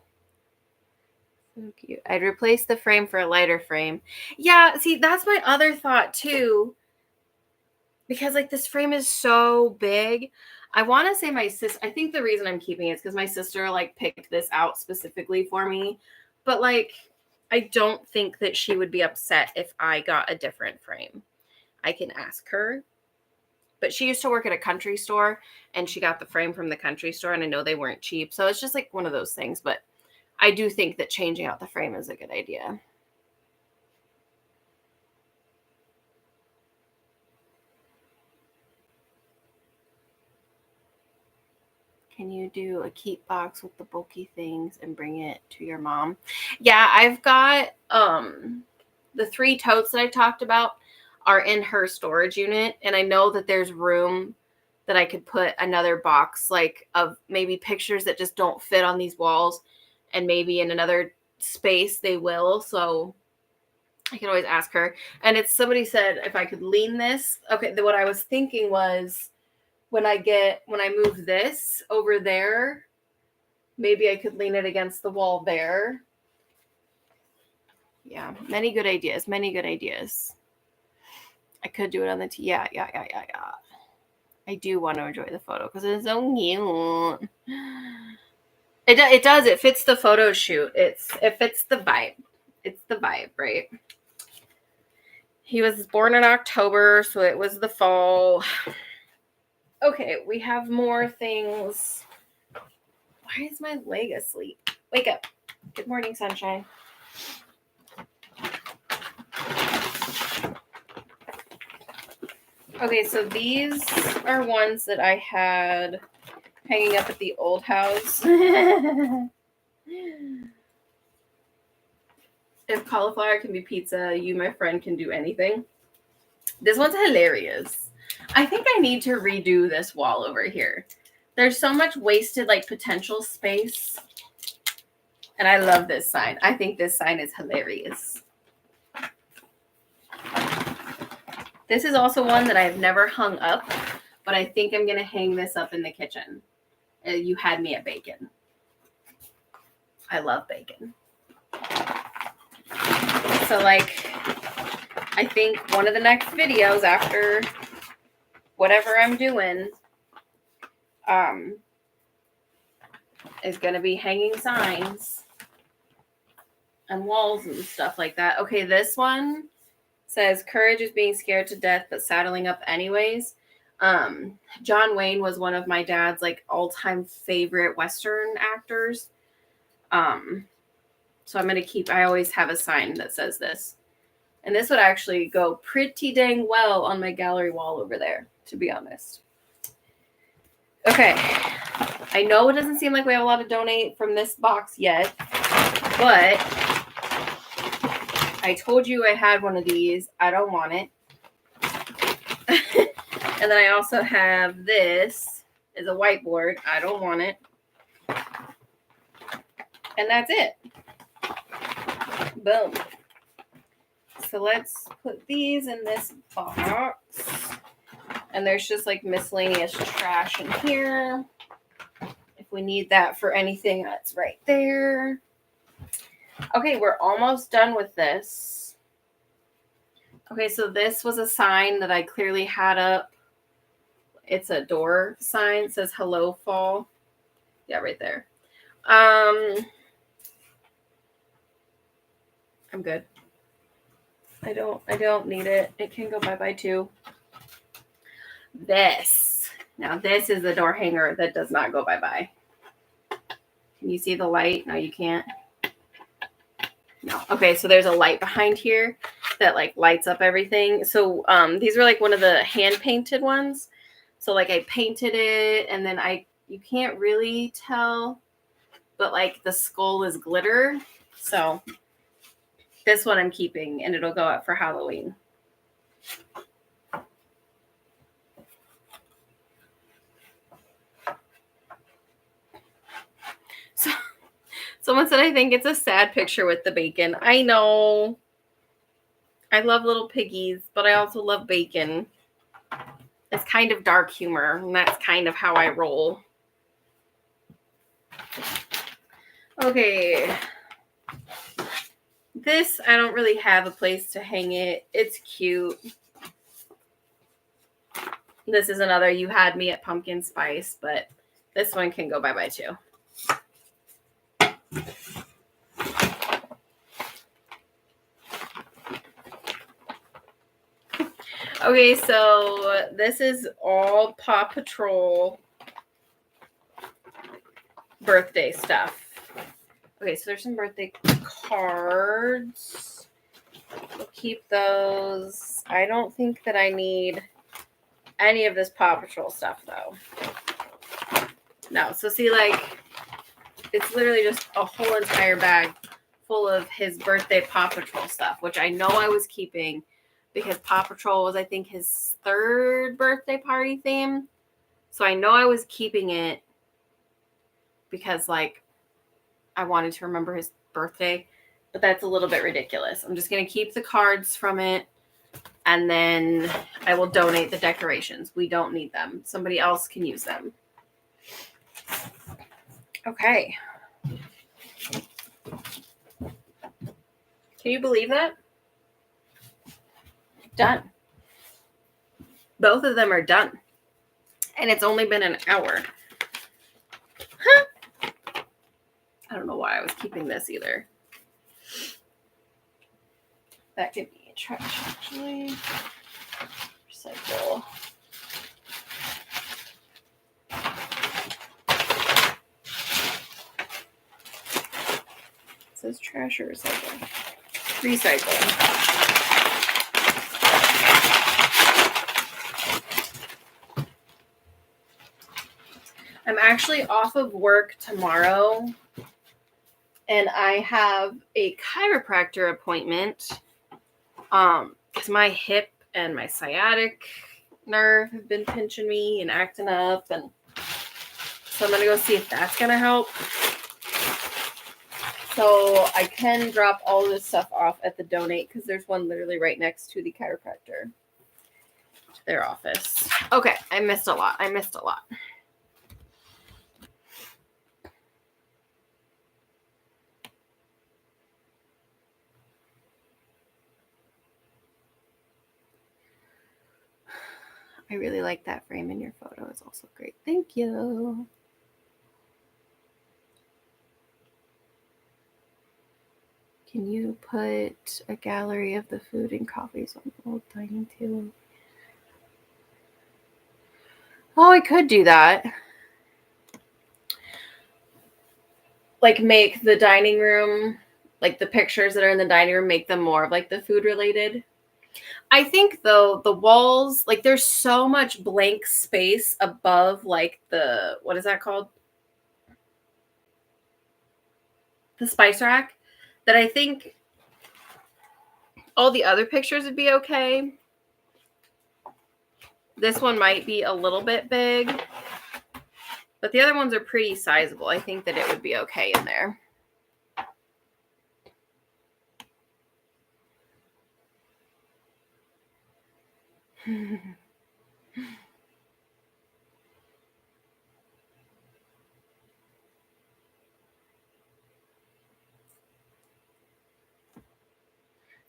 Speaker 1: So cute. I'd replace the frame for a lighter frame. Yeah, see, that's my other thought too. Because like this frame is so big. I want to say my sister, I think the reason I'm keeping it is because my sister like picked this out specifically for me. But like, I don't think that she would be upset if I got a different frame. I can ask her. But she used to work at a country store and she got the frame from the country store. And I know they weren't cheap. So it's just like one of those things. But I do think that changing out the frame is a good idea. Can you do a keep box with the bulky things and bring it to your mom? Yeah, I've got the 3 totes that I talked about are in her storage unit. And I know that there's room that I could put another box like of maybe pictures that just don't fit on these walls. And maybe in another space they will. So I can always ask her. And it's somebody said if I could lean this. Okay, what I was thinking was when I move this over there, maybe I could lean it against the wall there. Yeah, many good ideas. Many good ideas. I could do it on the yeah. I do want to enjoy the photo because it's so cute. It does. It fits the photo shoot. It fits the vibe. It's the vibe, right? He was born in October, so it was the fall. Okay, we have more things. Why is my leg asleep? Wake up. Good morning, sunshine. Okay, so these are ones that I had hanging up at the old house. If cauliflower can be pizza, you, my friend, can do anything. This one's hilarious. I think I need to redo this wall over here. There's so much wasted like potential space. And I love this sign. I think this sign is hilarious. This is also one that I've never hung up, but I think I'm going to hang this up in the kitchen. You had me at bacon. I love bacon. So like, I think one of the next videos after whatever I'm doing is going to be hanging signs on walls and stuff like that. Okay, this one says courage is being scared to death but saddling up anyways. John Wayne was one of my dad's like all-time favorite Western actors. So I'm going to I always have a sign that says this. And this would actually go pretty dang well on my gallery wall over there, to be honest. Okay. I know it doesn't seem like we have a lot to donate from this box yet, but I told you I had one of these. I don't want it. And then I also have this as a whiteboard. I don't want it. And that's it. Boom. So let's put these in this box. And there's just like miscellaneous trash in here. If we need that for anything, that's right there. Okay, we're almost done with this. Okay, so this was a sign that I clearly had up. It's a door sign. It says hello fall. Yeah, right there. I'm good. I don't need it. It can go bye-bye too. This. Now this is a door hanger that does not go bye-bye. Can you see the light? No, you can't. No. Okay, so there's a light behind here that like lights up everything. So these are like one of the hand painted ones. So like I painted it and then you can't really tell, but like the skull is glitter. So this one I'm keeping, and it'll go up for Halloween. So someone said, I think it's a sad picture with the bacon. I know. I love little piggies, but I also love bacon. It's kind of dark humor, and that's kind of how I roll. Okay. This, I don't really have a place to hang it. It's cute. This is another You Had Me at Pumpkin Spice, but this one can go bye-bye too. Okay, so this is all Paw Patrol birthday stuff. Okay, so there's some birthday cards. We'll keep those. I don't think that I need any of this Paw Patrol stuff, though. No, so see, like, it's literally just a whole entire bag full of his birthday Paw Patrol stuff, which I know I was keeping because Paw Patrol was, I think, his 3rd birthday party theme. So I know I was keeping it because, like, I wanted to remember his birthday, but that's a little bit ridiculous. I'm just going to keep the cards from it, and then I will donate the decorations. We don't need them. Somebody else can use them. Okay. Can you believe that? Done. Both of them are done. And it's only been an hour. Huh. I don't know why I was keeping this either. That could be trash, actually. Recycle. It says trash or recycle? Recycle. I'm actually off of work tomorrow, and I have a chiropractor appointment because my hip and my sciatic nerve have been pinching me and acting up, and so I'm going to go see if that's going to help. So I can drop all this stuff off at the donate because there's one literally right next to the chiropractor, to their office. Okay, I missed a lot. I really like that frame in your photo. It's also great. Thank you. Can you put a gallery of the food and coffees on the old dining table? Oh, I could do that. Like make the dining room, like the pictures that are in the dining room, make them more of like the food related. I think though the walls, like there's so much blank space above like the, what is that called? The spice rack, that I think all the other pictures would be okay. This one might be a little bit big, but the other ones are pretty sizable. I think that it would be okay in there.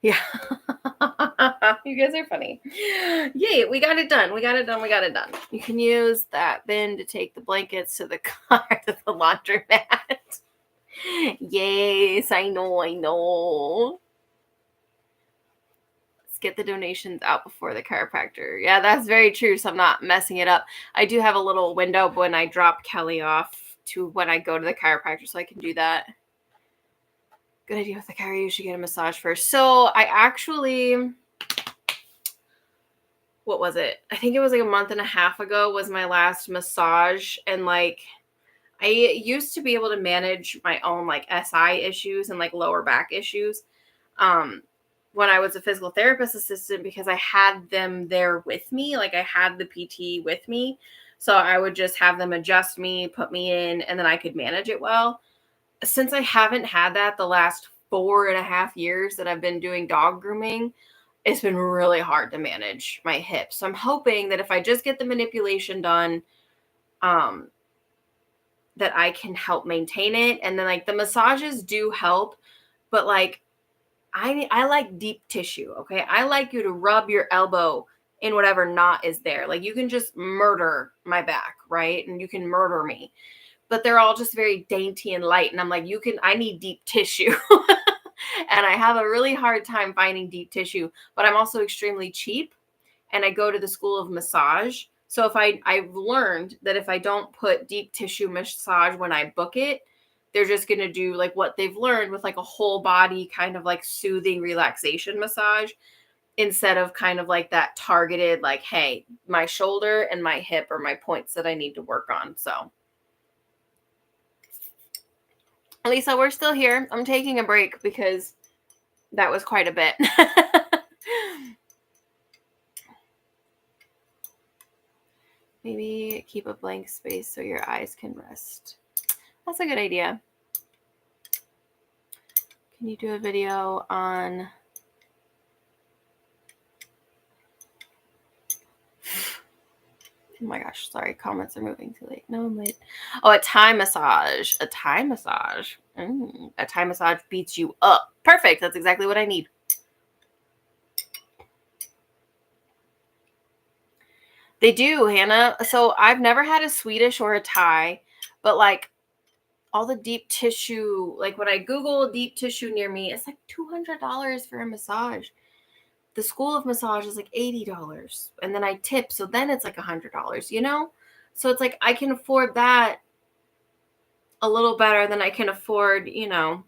Speaker 1: Yeah. You guys are funny. Yay, we got it done. You can use that bin to take the blankets to the car, to the laundromat. Yes, I know. Let's get the donations out before the chiropractor. Yeah, that's very true. So I'm not messing it up. I do have a little window when I drop Kelly off to when I go to the chiropractor, so I can do that. Good idea with the chiro. You should get a massage first. So I actually, what was it? I think it was like a month and a half ago was my last massage. And like, I used to be able to manage my own like SI issues and like lower back issues um, when I was a physical therapist assistant because I had them there with me. Like I had the PT with me. So I would just have them adjust me, put me in, and then I could manage it well. Since I haven't had that the last 4.5 years that I've been doing dog grooming, it's been really hard to manage my hips. So I'm hoping that if I just get the manipulation done, um, that I can help maintain it. And then like the massages do help, but like I like deep tissue, okay? I like you to rub your elbow in whatever knot is there. Like you can just murder my back, right? And you can murder me. But they're all just very dainty and light. And I'm like, I need deep tissue. And I have a really hard time finding deep tissue, but I'm also extremely cheap and I go to the school of massage. So I've learned that if I don't put deep tissue massage when I book it, they're just going to do like what they've learned with like a whole body kind of like soothing relaxation massage instead of kind of like that targeted like, hey, my shoulder and my hip are my points that I need to work on. So Lisa, we're still here. I'm taking a break because that was quite a bit. Maybe keep a blank space so your eyes can rest. That's a good idea. Can you do a video on... Oh my gosh, sorry. Comments are moving too late. No, I'm late. Oh, a Thai massage. A Thai massage. A Thai massage beats you up. Perfect. That's exactly what I need. They do, Hannah. So I've never had a Swedish or a Thai, but like all the deep tissue, like when I Google deep tissue near me, it's like $200 for a massage. The school of massage is like $80. And then I tip, so then it's like $100, you know? So it's like I can afford that a little better than I can afford, you know,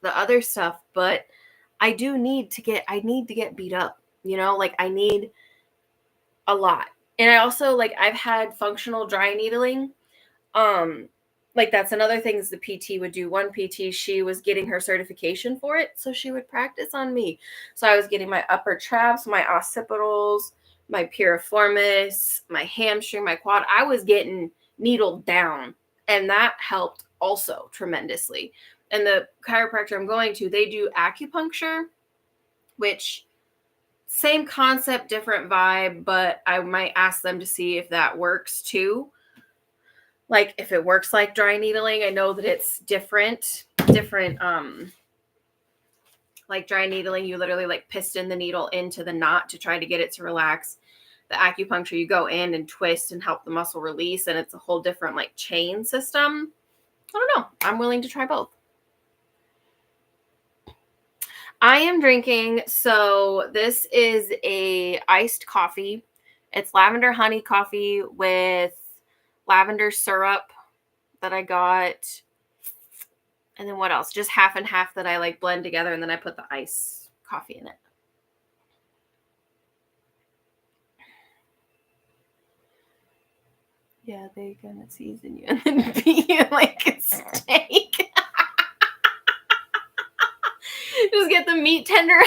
Speaker 1: the other stuff, but I need to get beat up, you know? Like I need a lot. And I also like I've had functional dry needling. Like that's another thing is the PT would do. One PT, she was getting her certification for it, so she would practice on me. So I was getting my upper traps, my occipitals, my piriformis, my hamstring, my quad. I was getting needled down, and that helped also tremendously. And the chiropractor I'm going to, they do acupuncture, which same concept, different vibe, but I might ask them to see if that works too. Like if it works like dry needling. I know that it's different, like dry needling, you literally like piston the needle into the knot to try to get it to relax. The acupuncture, you go in and twist and help the muscle release, and it's a whole different like chain system. I don't know. I'm willing to try both. I am drinking, so this is a iced coffee. It's lavender honey coffee with lavender syrup that I got. And then what else? Just half and half that I like blend together, and then I put the iced coffee in it. Yeah, they're gonna season you and then beat you like a steak. Just get the meat tenderizer.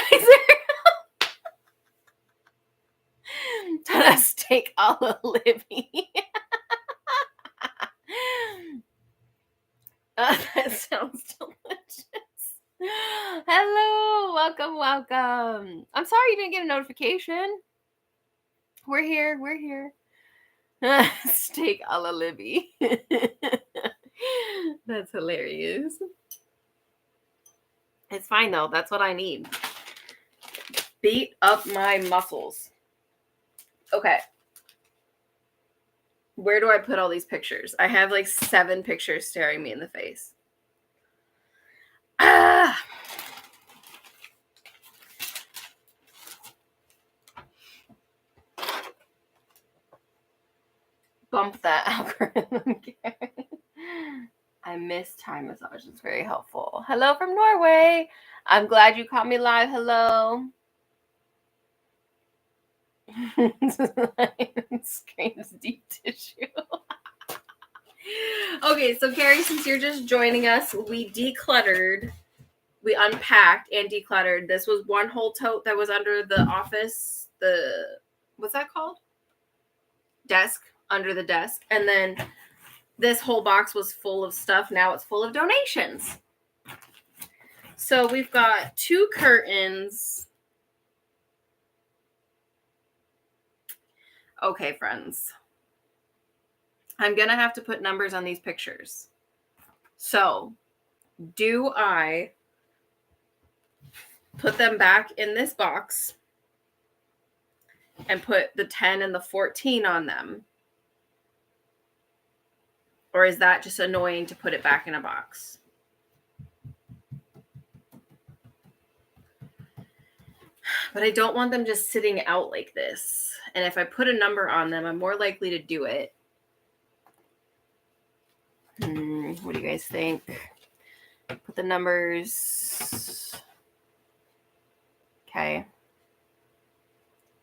Speaker 1: To steak a la Libby. That sounds delicious. Hello, welcome. I'm sorry you didn't get a notification. We're here. Steak a la Libby. That's hilarious. It's fine though. That's what I need. Beat up my muscles. Okay. Where do I put all these pictures? I have like 7 pictures staring me in the face. Ah! Bump that algorithm. I miss Thai massage. It's very helpful. Hello from Norway. I'm glad you caught me live. Hello. Screams deep tissue. Okay, so Carrie, since you're just joining us, we unpacked and decluttered. This was one whole tote that was under the office, what's that called? Desk, under the desk. And then this whole box was full of stuff. Now it's full of donations. So we've got 2 curtains. Okay, friends. I'm going to have to put numbers on these pictures. So, do I put them back in this box and put the 10 and the 14 on them? Or is that just annoying to put it back in a box? But I don't want them just sitting out like this. And if I put a number on them, I'm more likely to do it. What do you guys think? Put the numbers. Okay.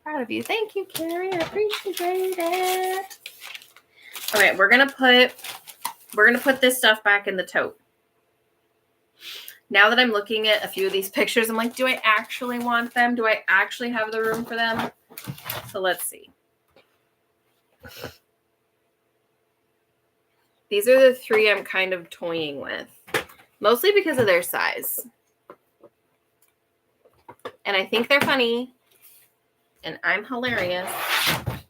Speaker 1: Proud of you. Thank you, Carrie. I appreciate it. Okay, we're gonna put this stuff back in the tote. Now that I'm looking at a few of these pictures, I'm like, do I actually want them? Do I actually have the room for them? So let's see. These are the 3 I'm kind of toying with, mostly because of their size. And I think they're funny, and I'm hilarious.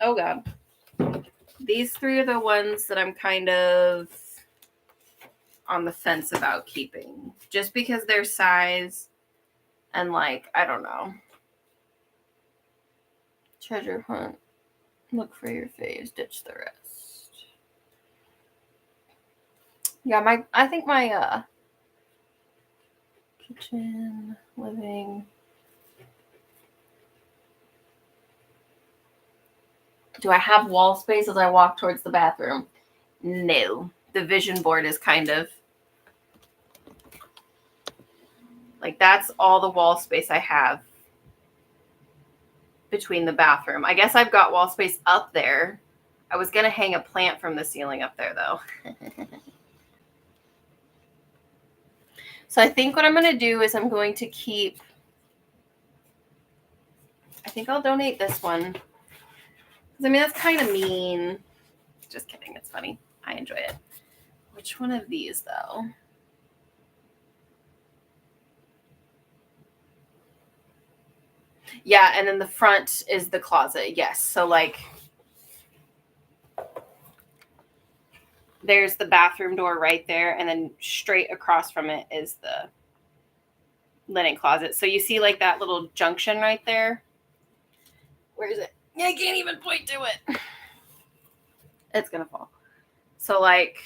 Speaker 1: Oh, God. These 3 are the ones that I'm kind of on the fence about keeping, just because their size and, like, I don't know. Treasure hunt. Look for your face. Ditch the rest. Yeah, I think my kitchen, living. Do I have wall space as I walk towards the bathroom? No. The vision board is kind of like, that's all the wall space I have between the bathroom. I guess I've got wall space up there. I was going to hang a plant from the ceiling up there, though. So I think what I'm going to do is I'm going to keep, I think I'll donate this one. Because, I mean, that's kind of mean. Just kidding. It's funny. I enjoy it. Which one of these, though? Yeah, and then the front is the closet. Yes. So, like, there's the bathroom door right there, and then straight across from it is the linen closet. So you see, like, that little junction right there? Where is it? I can't even point to it. It's going to fall. So, like,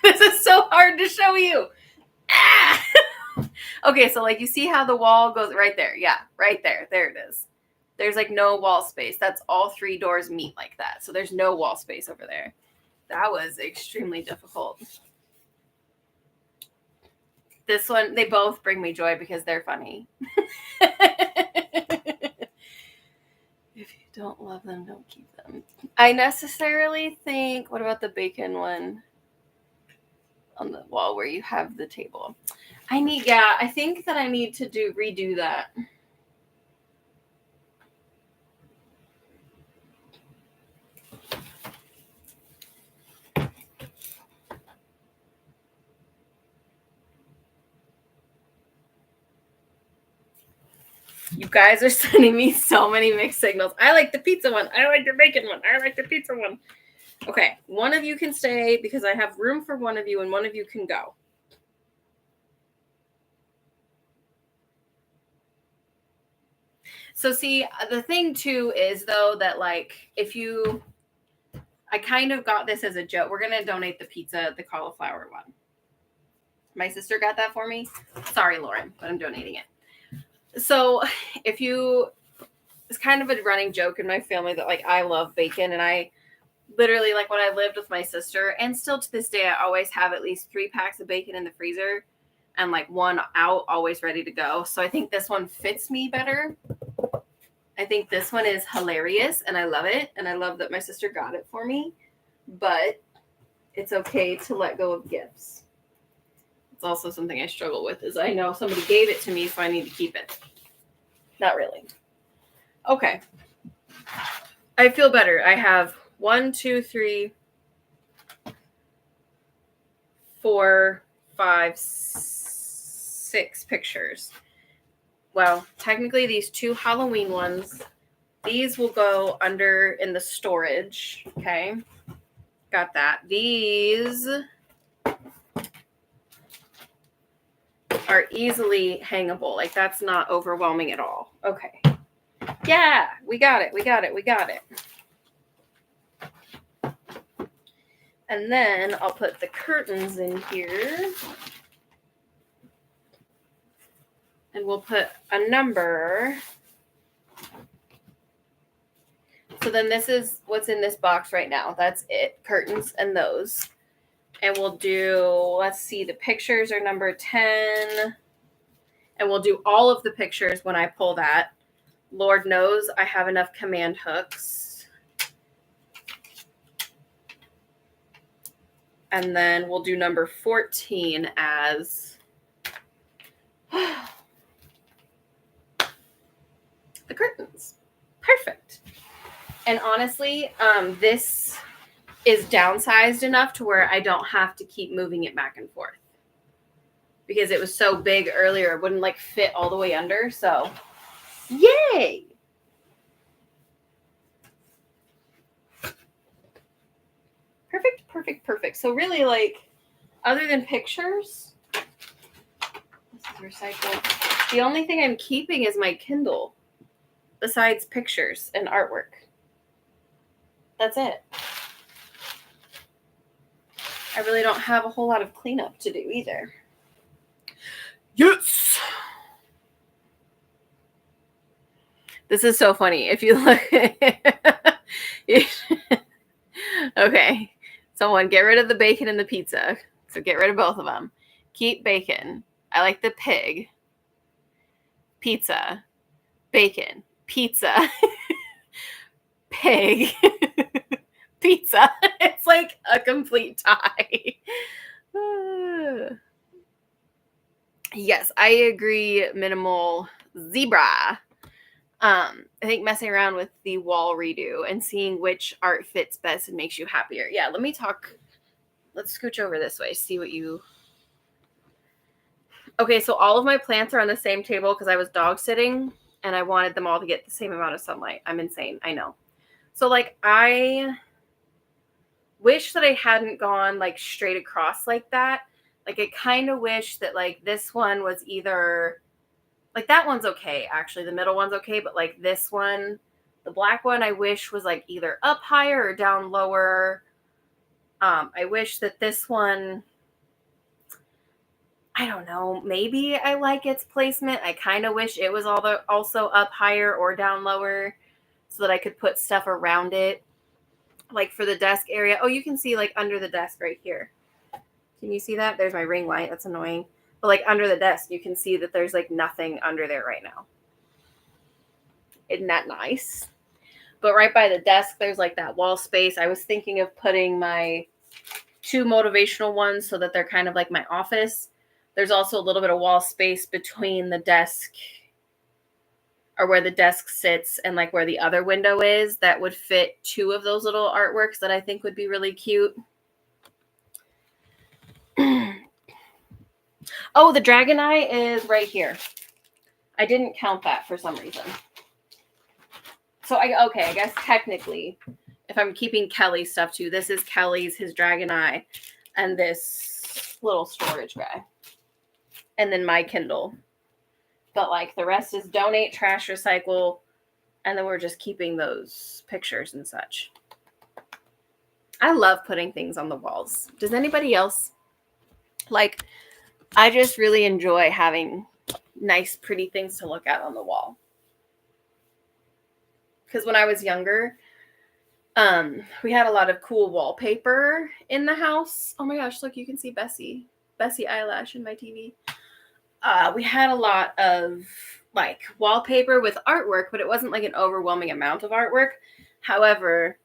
Speaker 1: this is so hard to show you. Ah! Okay, so, like, you see how the wall goes right there? Yeah, right there. There it is. There's, like, no wall space. That's all 3 doors meet like that. So there's no wall space over there. That was extremely difficult. This one, they both bring me joy because they're funny. If you don't love them, don't keep them. I necessarily think, what about the bacon one on the wall where you have the table? I think that I need to redo that. You guys are sending me so many mixed signals. I like the pizza one. I like the bacon one. I like the pizza one. Okay, one of you can stay because I have room for one of you, and one of you can go. So see, the thing too is, though, that, like, I kind of got this as a joke. We're going to donate the pizza, the cauliflower one. My sister got that for me. Sorry, Lauren, but I'm donating it. So it's kind of a running joke in my family that, like, I love bacon, and I literally, like, when I lived with my sister, and still to this day, I always have at least 3 packs of bacon in the freezer and, like, 1 out, always ready to go. So I think this one fits me better. I think this one is hilarious and I love it. And I love that my sister got it for me. But it's okay to let go of gifts. It's also something I struggle with is I know somebody gave it to me, so I need to keep it. Not really. Okay. I feel better. I have 1, 2, 3, 4, 5, 6 pictures. Well, technically these 2 Halloween ones, these will go under in the storage. Okay. Got that. These are easily hangable. Like that's not overwhelming at all. Okay. Yeah, we got it. And then I'll put the curtains in here. And we'll put a number. So then this is what's in this box right now. That's it. Curtains and those. And we'll do, let's see, the pictures are number 10. And we'll do all of the pictures when I pull that. Lord knows I have enough command hooks. And then we'll do number 14 as the curtains. Perfect. And honestly, this is downsized enough to where I don't have to keep moving it back and forth. Because it was so big earlier, it wouldn't like fit all the way under. So, yay! Perfect. So really, like, other than pictures, this is recycled. The only thing I'm keeping is my Kindle, besides pictures and artwork. That's it. I really don't have a whole lot of cleanup to do either. Yes! This is so funny. If you look... Okay. Someone get rid of the bacon and the pizza. So get rid of both of them. Keep bacon. I like the pig. Pizza. Bacon. Pizza. Pig. Pizza. It's like a complete tie. Yes, I agree. Minimal zebra. I think messing around with the wall redo and seeing which art fits best and makes you happier. Yeah, let me talk. Let's scooch over this way. See what you... Okay, so all of my plants are on the same table because I was dog sitting and I wanted them all to get the same amount of sunlight. I'm insane. I know. So, like, I wish that I hadn't gone, like, straight across like that. Like, I kind of wish that, like, this one was either... Like, that one's okay, actually. The middle one's okay, but, like, this one, the black one, I wish was, like, either up higher or down lower. I wish that this one, I don't know, maybe I like its placement. I kind of wish it was also up higher or down lower so that I could put stuff around it. Like, for the desk area. Oh, you can see, like, under the desk right here. Can you see that? There's my ring light. That's annoying. But, like, under the desk, you can see that there's, like, nothing under there right now. Isn't that nice? But right by the desk, there's, like, that wall space. I was thinking of putting my 2 motivational ones so that they're kind of like my office. There's also a little bit of wall space between the desk, or where the desk sits, and, like, where the other window is. That would fit 2 of those little artworks that I think would be really cute. Oh, the dragon eye is right here. I didn't count that for some reason. So, I guess technically, if I'm keeping Kelly's stuff too, this is Kelly's, his dragon eye, and this little storage guy. And then my Kindle. But, like, the rest is donate, trash, recycle, and then we're just keeping those pictures and such. I love putting things on the walls. Does anybody else? Like, I just really enjoy having nice, pretty things to look at on the wall. Because when I was younger, we had a lot of cool wallpaper in the house. Oh my gosh, look, you can see Bessie eyelash in my TV. We had a lot of like wallpaper with artwork, but it wasn't like an overwhelming amount of artwork. However,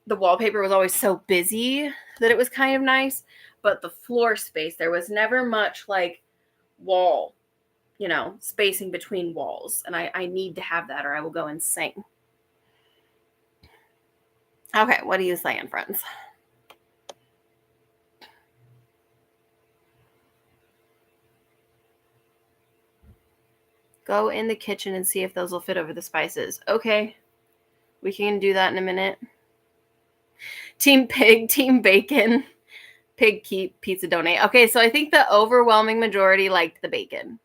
Speaker 1: the wallpaper was always so busy that it was kind of nice, but the floor space, there was never much like wall, spacing between walls. And I need to have that or I will go insane. Okay, what are you saying, friends? Go in the kitchen and see if those will fit over the spices. Okay, we can do that in a minute. Team pig, team bacon, pig keep, pizza donate. Okay, so I think the overwhelming majority liked the bacon.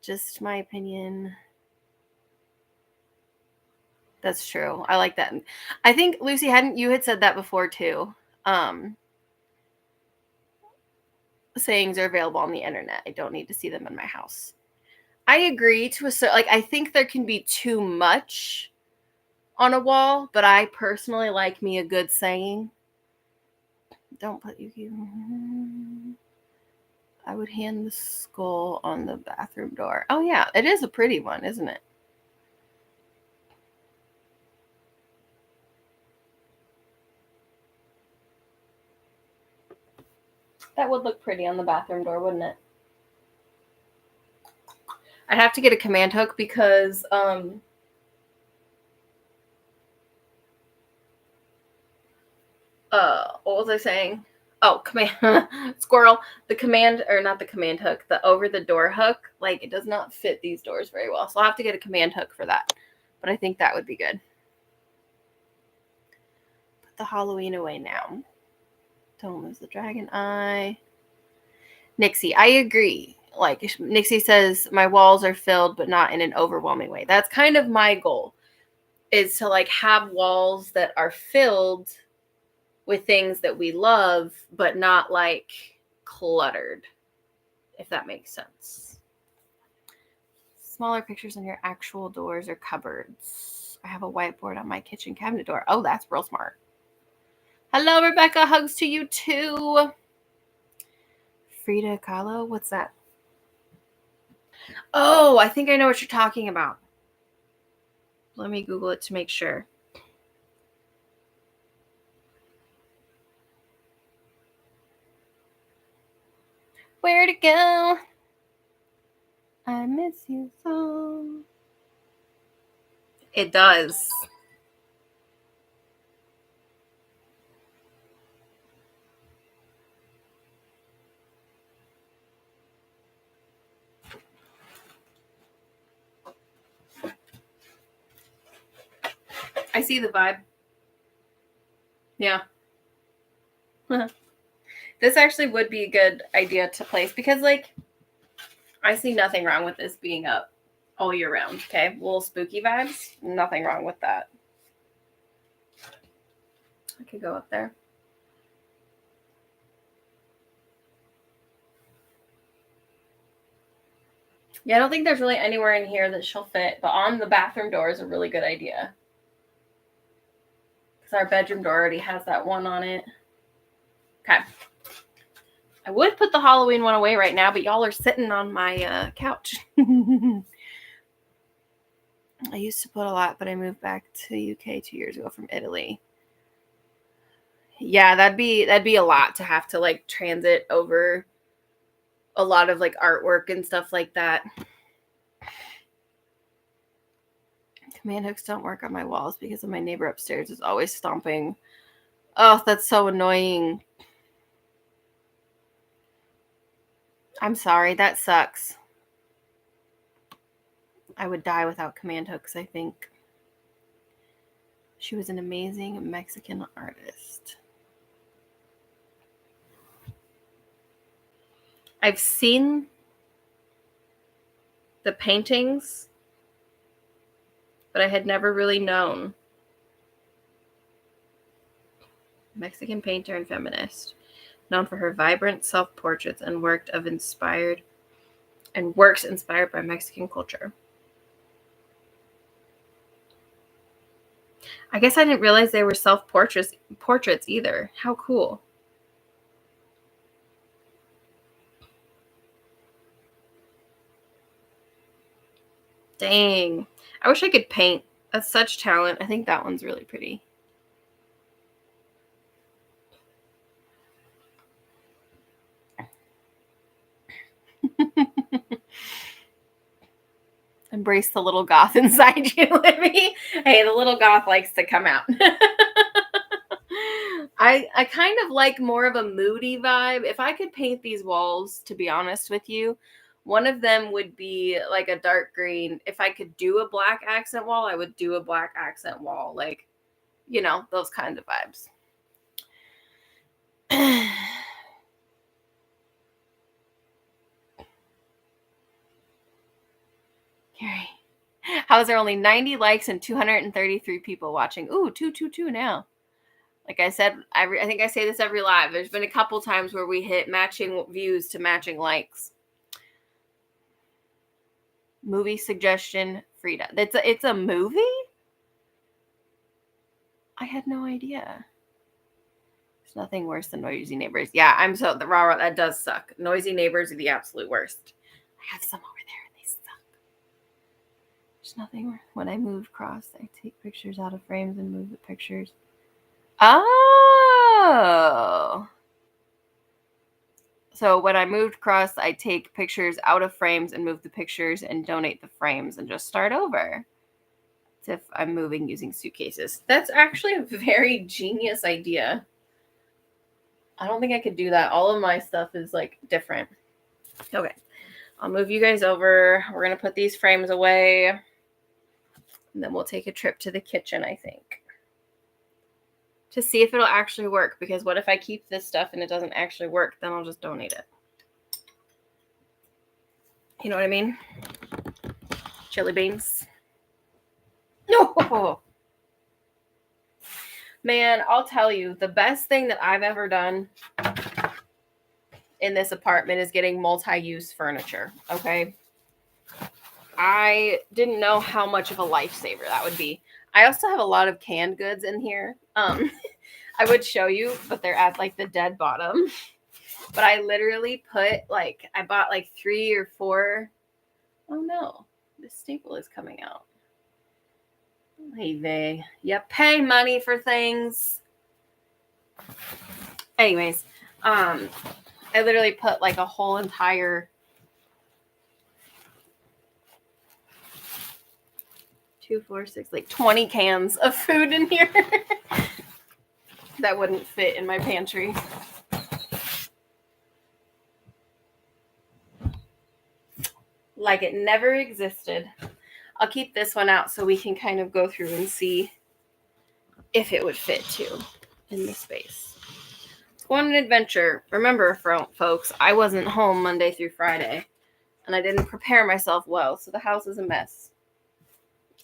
Speaker 1: Just my opinion. That's true. I like that. I think, Lucy, you had said that before too. Sayings are available on the internet. I don't need to see them in my house. I agree to a certain, like, I think there can be too much on a wall, but I personally like me a good saying. Don't put you. I would hang the skull on the bathroom door. Oh yeah, it is a pretty one, isn't it? That would look pretty on the bathroom door, wouldn't it? I'd have to get a command hook because what was I saying? Oh, command squirrel. The command, or not the command hook, the over the door hook, like it does not fit these doors very well. So I'll have to get a command hook for that. But I think that would be good. Put the Halloween away now. Don't lose the dragon eye. Nixie, I agree. Like Nixie says, my walls are filled, but not in an overwhelming way. That's kind of my goal, is to like have walls that are filled with things that we love, but not like cluttered, if that makes sense. Smaller pictures on your actual doors or cupboards. I have a whiteboard on my kitchen cabinet door. Oh, that's real smart. Hello, Rebecca. Hugs to you too. Frida Kahlo? What's that? Oh, I think I know what you're talking about. Let me Google it to make sure. Where to go? I miss you so. It does. I see the vibe. Yeah. This actually would be a good idea to place because, like, I see nothing wrong with this being up all year round. Okay. Little spooky vibes. Nothing wrong with that. I could go up there. Yeah, I don't think there's really anywhere in here that she'll fit, but on the bathroom door is a really good idea. Because our bedroom door already has that one on it. Okay. I would put the Halloween one away right now, but y'all are sitting on my couch. I used to put a lot, but I moved back to UK 2 years ago from Italy. Yeah, that'd be a lot to have to like transit over a lot of like artwork and stuff like that. Command hooks don't work on my walls because of my neighbor upstairs is always stomping. Oh, that's so annoying. I'm sorry, that sucks. I would die without command hooks, I think. She was an amazing Mexican artist. I've seen the paintings, but I had never really known. Mexican painter and feminist, known for her vibrant self-portraits and works inspired by Mexican culture. I guess I didn't realize they were self-portraits either. How cool. Dang. I wish I could paint. That's such talent. I think that one's really pretty. Embrace the little goth inside you, Libby. Hey, the little goth likes to come out. I kind of like more of a moody vibe. If I could paint these walls, to be honest with you, one of them would be like a dark green. If I could do a black accent wall, I would do a black accent wall. Like, you know, those kinds of vibes. Carrie. How is there only 90 likes and 233 people watching? Ooh, 222 now. Like I said, I think I say this every live. There's been a couple times where we hit matching views to matching likes. Movie suggestion, Frida. It's a movie? I had no idea. There's nothing worse than noisy neighbors. Yeah, I'm so the raw that does suck. Noisy neighbors are the absolute worst. I have some over there and they suck. There's nothing worse. When I move across, I take pictures out of frames and move the pictures. Oh. So when I moved across, I take pictures out of frames and move the pictures and donate the frames and just start over. As if I'm moving using suitcases. That's actually a very genius idea. I don't think I could do that. All of my stuff is like different. Okay. I'll move you guys over. We're going to put these frames away. And then we'll take a trip to the kitchen, I think. To see if it'll actually work. Because what if I keep this stuff and it doesn't actually work? Then I'll just donate it. You know what I mean? Chili beans. No! Man, I'll tell you, the best thing that I've ever done in this apartment is getting multi-use furniture, okay? I didn't know how much of a lifesaver that would be. I also have a lot of canned goods in here. I would show you, but they're at like the dead bottom. But I literally put I bought like 3 or 4. Oh no, the staple is coming out. Hey, they. You pay money for things. Anyways, I literally put like a whole entire 2, 4, 6, like 20 cans of food in here that wouldn't fit in my pantry. Like it never existed. I'll keep this one out so we can kind of go through and see if it would fit too in the space. Let's go on an adventure. Remember, folks, I wasn't home Monday through Friday, and I didn't prepare myself well, so the house is a mess.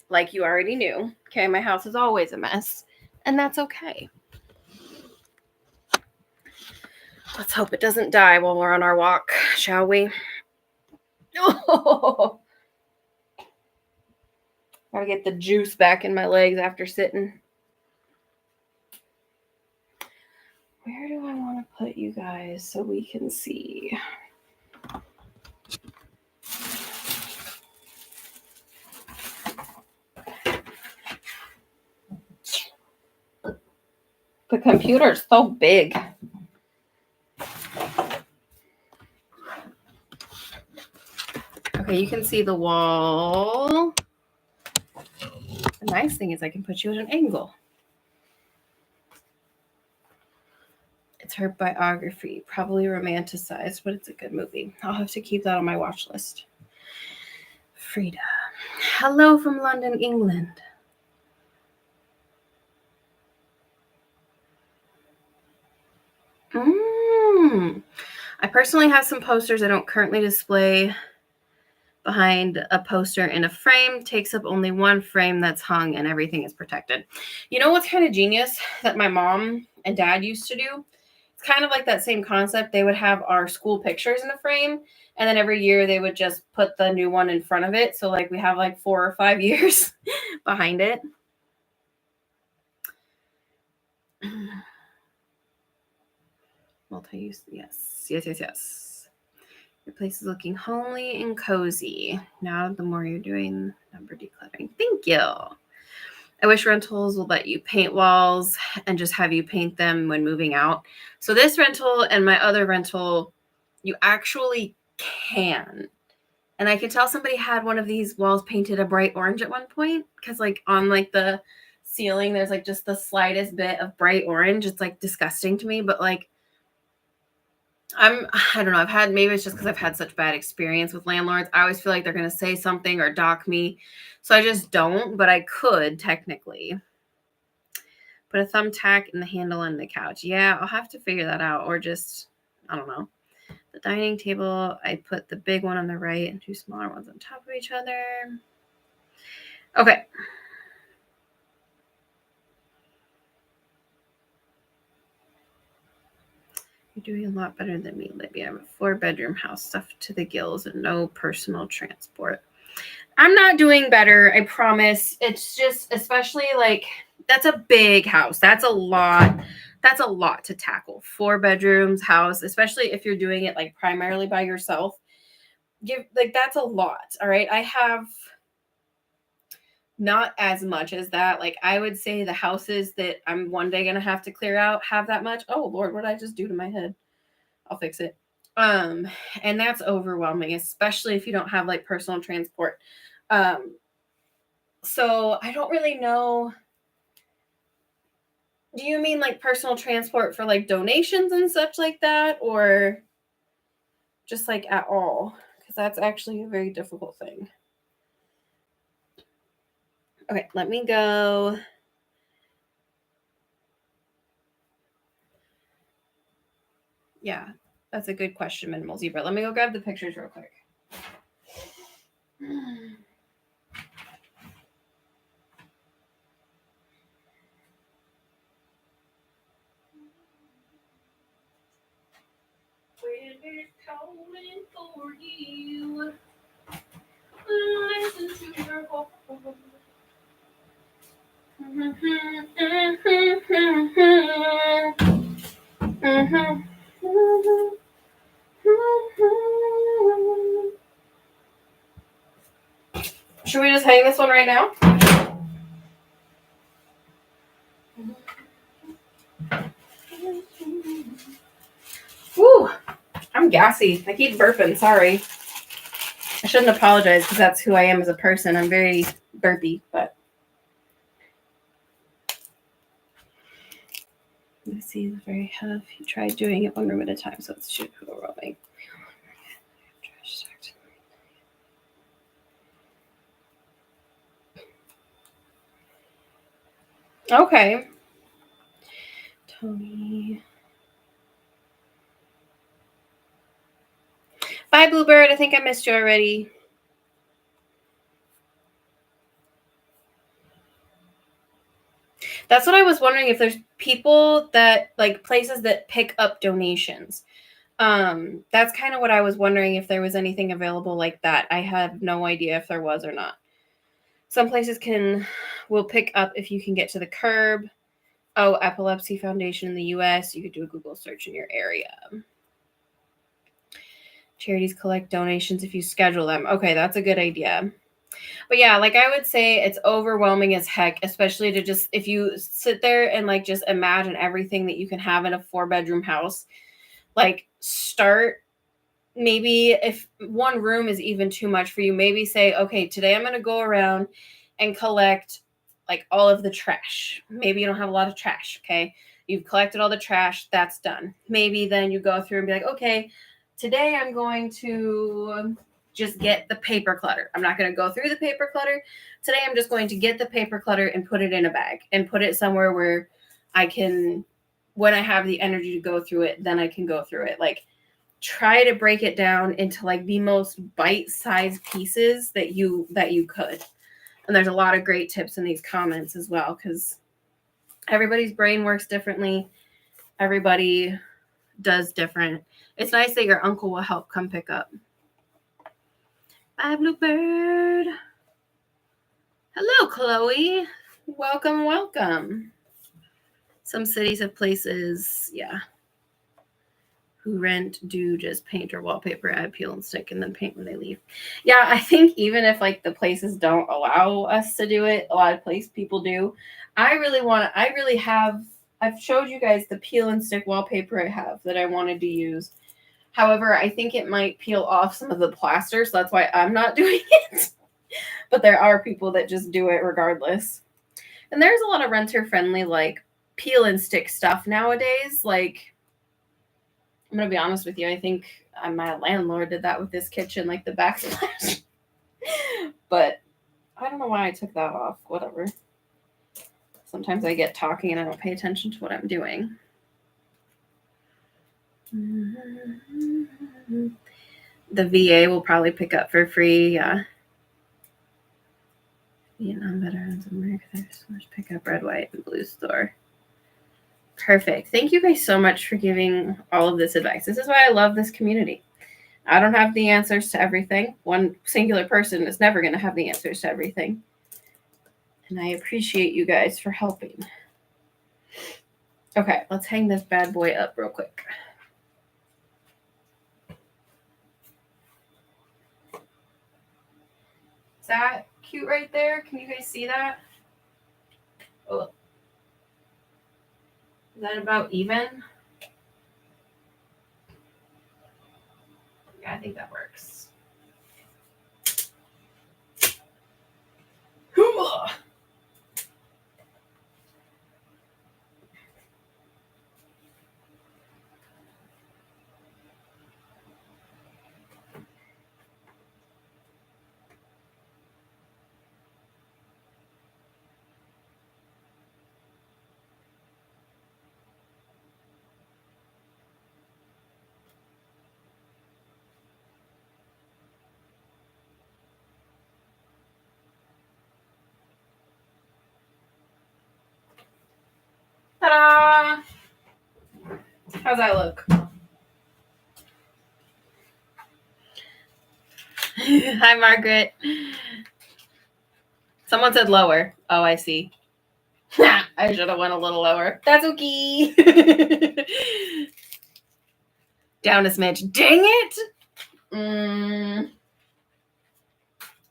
Speaker 1: Like you already knew. Okay, my house is always a mess, and that's okay. Let's hope it doesn't die while we're on our walk, shall we? Oh, gotta get the juice back in my legs after sitting. Where do I want to put you guys so we can see? The computer's so big. Okay, you can see the wall. The nice thing is I can put you at an angle. It's her biography, probably romanticized, but it's a good movie. I'll have to keep that on my watch list. Frida. Hello from London, England. I personally have some posters I don't currently display behind a poster in a frame. Takes up only one frame that's hung and everything is protected. You know what's kind of genius that my mom and dad used to do? It's kind of like that same concept. They would have our school pictures in a frame, and then every year they would just put the new one in front of it. So like we have like 4 or 5 years behind it. Multi-use, yes. Your place is looking homely and cozy. Now, the more you're doing number decluttering. Thank you. I wish rentals will let you paint walls and just have you paint them when moving out. So this rental and my other rental, you actually can. And I could tell somebody had one of these walls painted a bright orange at one point, because like on like the ceiling, there's like just the slightest bit of bright orange. It's like disgusting to me, but like I don't know. Maybe it's just because I've had such bad experience with landlords. I always feel like they're going to say something or dock me. So I just don't, but I could technically. Put a thumbtack in the handle on the couch. Yeah, I'll have to figure that out. Or just, I don't know. The dining table, I put the big one on the right and 2 smaller ones on top of each other. Okay. You're doing a lot better than me, Libby. I have a 4-bedroom house stuffed to the gills and no personal transport. I'm not doing better, I promise. It's just, especially like, that's a big house. That's a lot. That's a lot to tackle. 4 bedrooms house, especially if you're doing it like primarily by yourself. That's a lot. All right. I have not as much as that. Like I would say the houses that I'm one day going to have to clear out have that much. Oh Lord, what did I just do to my head? I'll fix it. And that's overwhelming, especially if you don't have like personal transport. So I don't really know. Do you mean like personal transport for like donations and such like that, or just like at all? Because that's actually a very difficult thing. Okay, let me go. Yeah, that's a good question, Minimal Zebra. Let me go grab the pictures real quick. Winter's calling for you. Listen to your voice. Should we just hang this one right now? Woo! I'm gassy. I keep burping. Sorry. I shouldn't apologize because that's who I am as a person. I'm very burpy, but let's see. It's very tough. You tried doing it one room at a time, so it's too overwhelming. Okay. Tony. Bye, Bluebird. I think I missed you already. That's what I was wondering, if there's people that like places that pick up donations. That's kind of what I was wondering, if there was anything available like that. I have no idea if there was or not. Some places will pick up if you can get to the curb. Oh, Epilepsy Foundation in the US. You could do a Google search in your area. Charities collect donations if you schedule them. Okay, that's a good idea. But yeah, like I would say it's overwhelming as heck, especially to just, if you sit there and like just imagine everything that you can have in a 4-bedroom house. Like start, maybe if one room is even too much for you, maybe say, okay, today I'm going to go around and collect like all of the trash. Maybe you don't have a lot of trash. Okay. You've collected all the trash. That's done. Maybe then you go through and be like, okay, today I'm going to just get the paper clutter. I'm not going to go through the paper clutter. Today I'm just going to get the paper clutter and put it in a bag and put it somewhere where I can, when I have the energy to go through it, then I can go through it. Like try to break it down into like the most bite-sized pieces that you could. And there's a lot of great tips in these comments as well, because everybody's brain works differently. Everybody does different. It's nice that your uncle will help come pick up. Bye, Bluebird. Hello, Chloe. Welcome, welcome. Some cities have places, yeah. who rent do just paint or wallpaper, add peel and stick, and then paint when they leave. Yeah, I think even if like the places don't allow us to do it, a lot of people do. I've showed you guys the peel and stick wallpaper I have that I wanted to use. However, I think it might peel off some of the plaster, so that's why I'm not doing it. But there are people that just do it regardless. And there's a lot of renter-friendly, like, peel and stick stuff nowadays. Like, I'm going to be honest with you. I think my landlord did that with this kitchen, like the backsplash. But I don't know why I took that off. Whatever. Sometimes I get talking and I don't pay attention to what I'm doing. The VA will probably pick up for free. Yeah. Vietnam veterans, America, pick up red, white, and blue store. Perfect. Thank you guys so much for giving all of this advice. This is why I love this community. I don't have the answers to everything. One singular person is never going to have the answers to everything. And I appreciate you guys for helping. Okay, let's hang this bad boy up real quick. Is that cute right there? Can you guys see that? Oh. Is that about even? Yeah, I think that works. Ta-da! How's that look? Hi, Margaret. Someone said lower. Oh, I see. I should have went a little lower. That's okay. Down a smidge. Dang it!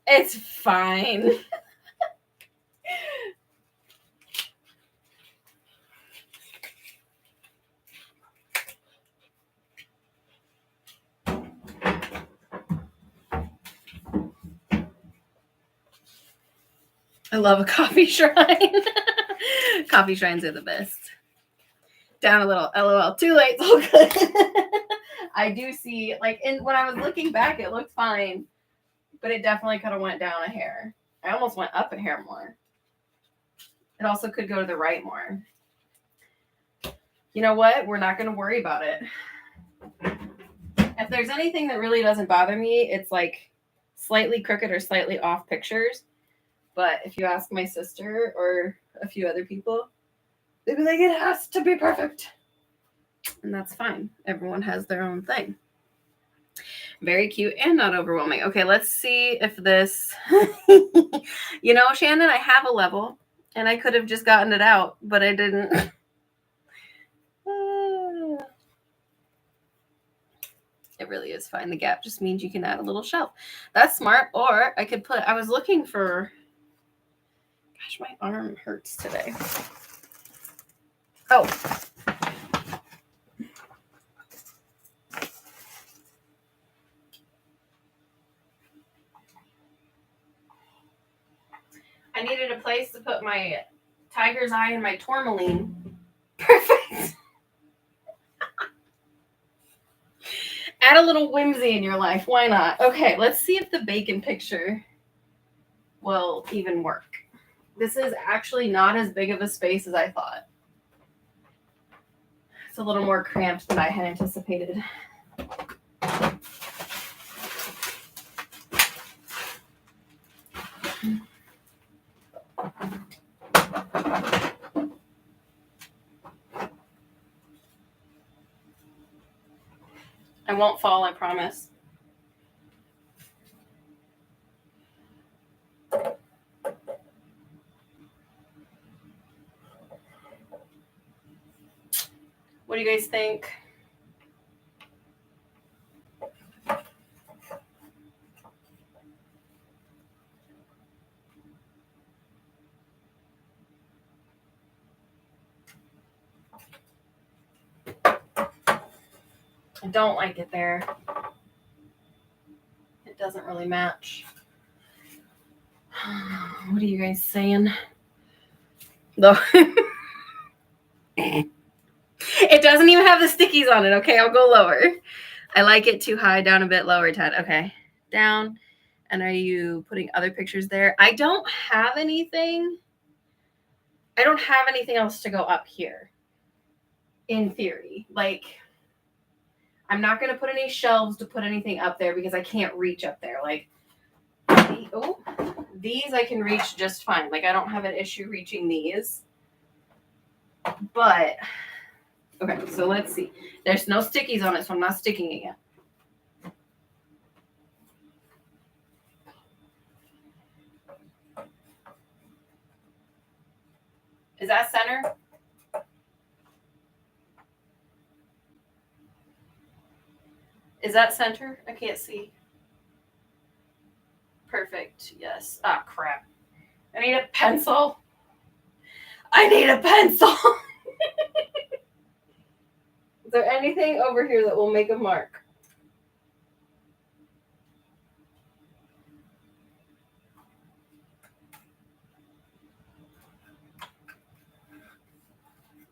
Speaker 1: It's fine. I love a coffee shrine. Coffee shrines are the best. Down a little. LOL. Too late. So good. I do see, like, when I was looking back, it looked fine. But it definitely could have went down a hair. I almost went up a hair more. It also could go to the right more. You know what? We're not going to worry about it. If there's anything that really doesn't bother me, it's like slightly crooked or slightly off pictures. But if you ask my sister or a few other people, they'd be like, it has to be perfect. And that's fine. Everyone has their own thing. Very cute and not overwhelming. Okay, let's see if this... You know, Shannon, I have a level, and I could have just gotten it out, but I didn't. It really is fine. The gap just means you can add a little shelf. That's smart. Or I could I was looking for... Gosh, my arm hurts today. Oh. I needed a place to put my tiger's eye and my tourmaline. Perfect. Add a little whimsy in your life. Why not? Okay, let's see if the bacon picture will even work. This is actually not as big of a space as I thought. It's a little more cramped than I had anticipated. I won't fall, I promise. What do you guys think? I don't like it there. It doesn't really match. What are you guys saying? No. It doesn't even have the stickies on it. Okay, I'll go lower. I like it too high, down a bit, lower, Ted. Okay, down. And are you putting other pictures there? I don't have anything. I don't have anything else to go up here. In theory, like, I'm not going to put any shelves to put anything up there because I can't reach up there. Like, these I can reach just fine. Like, I don't have an issue reaching these. But, okay, so let's see. There's no stickies on it, so I'm not sticking it yet. Is that center? Is that center? I can't see. Perfect. Yes. Ah, crap. I need a pencil. I need a pencil. Is there anything over here that will make a mark?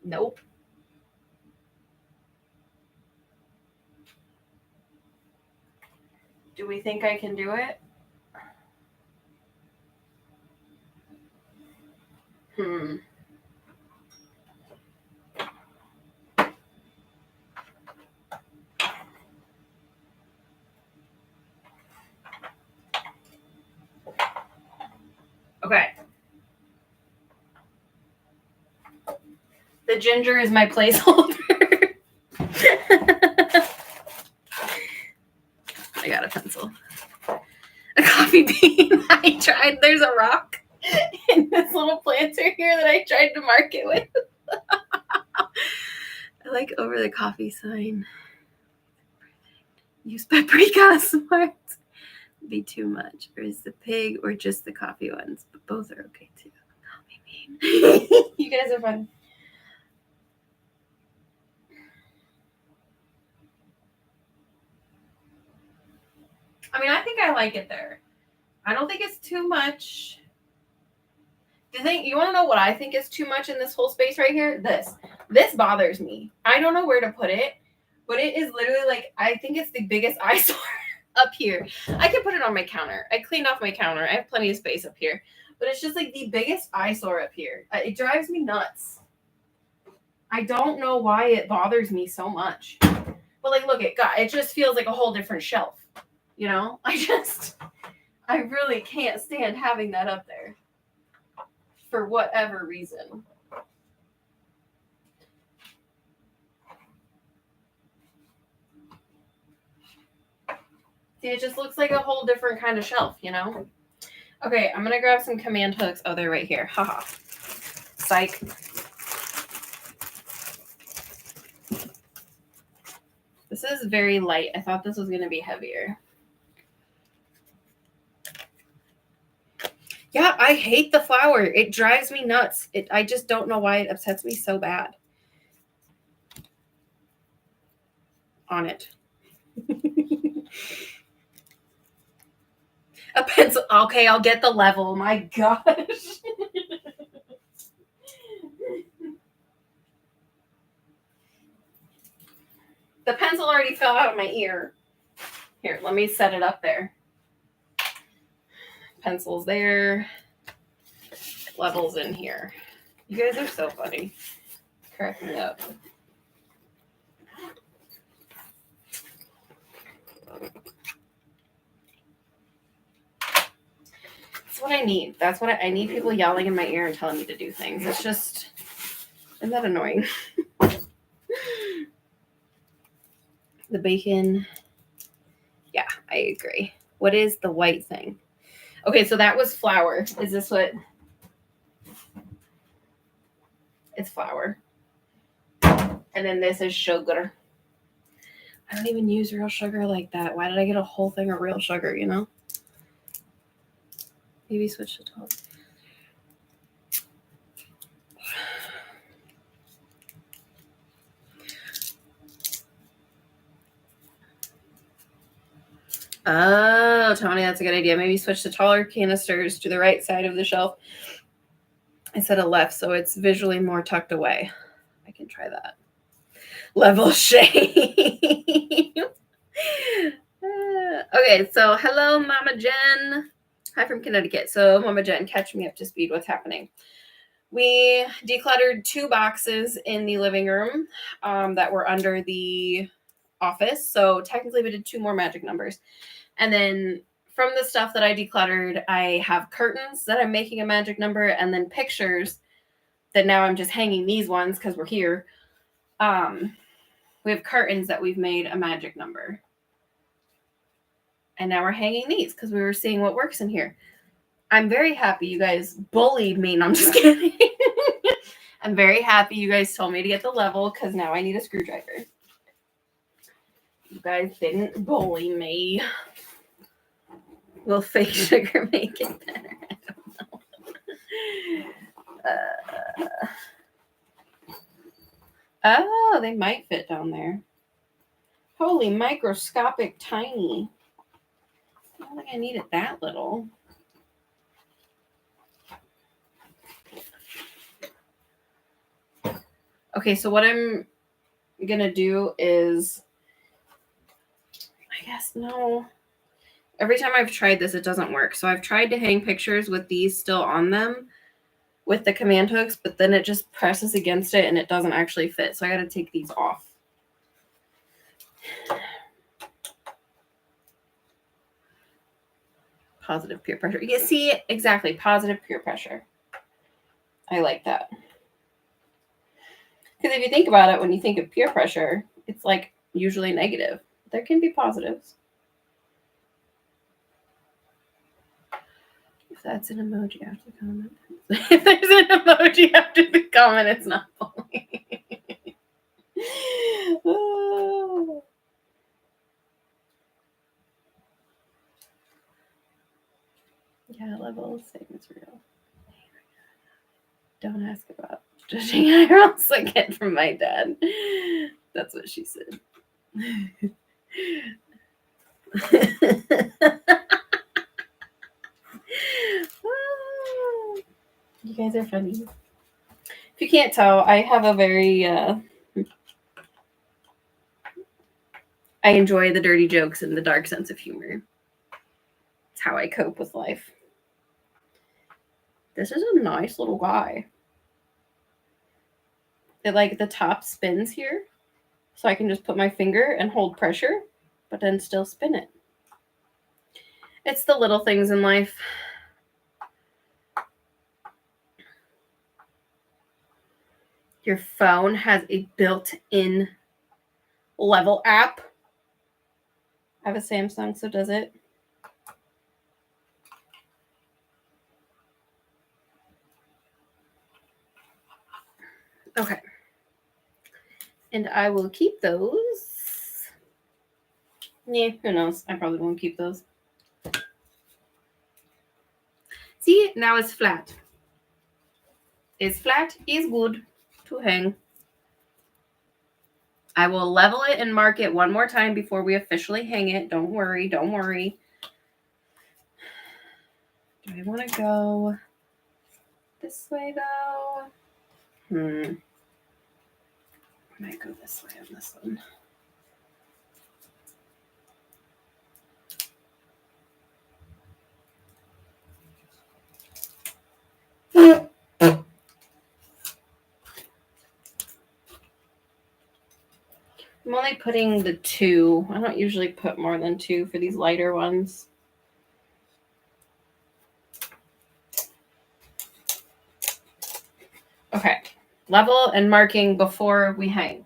Speaker 1: Nope. Do we think I can do it? Okay. The ginger is my placeholder. I got a pencil. A coffee bean. I tried. There's a rock in this little planter here that I tried to mark it with. I like over the coffee sign. Use paprika smart. Be too much. Or is the pig or just the coffee ones? But both are okay too. Coffee bean. You guys are fun. I mean, I think I like it there. I don't think it's too much. You want to know what I think is too much in this whole space right here? This bothers me. I don't know where to put it, but it is literally like, I think it's the biggest eyesore up here. I can put it on my counter. I cleaned off my counter. I have plenty of space up here, but it's just like the biggest eyesore up here. It drives me nuts. I don't know why it bothers me so much, but like, look at God, it just feels like a whole different shelf. You know, I really can't stand having that up there for whatever reason. See, it just looks like a whole different kind of shelf, you know? Okay, I'm going to grab some command hooks. Oh, they're right here. Haha. Psych. This is very light. I thought this was going to be heavier. Yeah, I hate the flour. It drives me nuts. I just don't know why it upsets me so bad. On it. A pencil. Okay, I'll get the level. My gosh. The pencil already fell out of my ear. Here, let me set it up there. Pencils there. Levels in here. You guys are so funny. Crack me up. That's what I need. That's what I need, people yelling in my ear and telling me to do things. It's just, isn't that annoying? The bacon. Yeah, I agree. What is the white thing? Okay, so that was flour. Is this what? It's flour. And then this is sugar. I don't even use real sugar like that. Why did I get a whole thing of real sugar, you know? Maybe switch to 12. Oh, Tony, that's a good idea. Maybe switch the taller canisters to the right side of the shelf instead of left, so it's visually more tucked away. I can try that. Level shame. Okay, so hello, Mama Jen. Hi from Connecticut. So, Mama Jen, catch me up to speed. What's happening? We decluttered 2 boxes in the living room that were under the office. So, technically, we did 2 more magic numbers. And then from the stuff that I decluttered, I have curtains that I'm making a magic number, and then pictures that now I'm just hanging these ones because we're here. We have curtains that we've made a magic number. And now we're hanging these because we were seeing what works in here. I'm very happy you guys bullied me. No, I'm just kidding. I'm very happy you guys told me to get the level because now I need a screwdriver. You guys didn't bully me. Will fake sugar make it better? I don't know. Oh, they might fit down there. Holy microscopic tiny. I don't think I need it that little. Okay, so what I'm gonna do is, I guess, no. Every time I've tried this, it doesn't work. So I've tried to hang pictures with these still on them with the command hooks, but then it just presses against it and it doesn't actually fit. So I gotta take these off. Positive peer pressure. You see, exactly, positive peer pressure. I like that. Because if you think about it, when you think of peer pressure, it's like usually negative. There can be positives. If that's an emoji after the comment. If there's an emoji after the comment, it's not bullying. Oh. Yeah, level same is real. Don't ask about judging eyebrows I get from my dad. That's what she said. You guys are funny. If you can't tell, I have a very I enjoy the dirty jokes and the dark sense of humor. It's how I cope with life. This is a nice little guy. It like the top spins here, so I can just put my finger and hold pressure, but then still spin it. It's the little things in life. Your phone has a built-in level app. I have a Samsung, so does it? Okay. And I will keep those. Yeah, who knows? I probably won't keep those. See, now it's flat. It's flat, is good to hang. I will level it and mark it one more time before we officially hang it. Don't worry, don't worry. Do I want to go this way, though? I might go this way on this one. I'm only putting the 2. I don't usually put more than 2 for these lighter ones. Okay. Level and marking before we hang.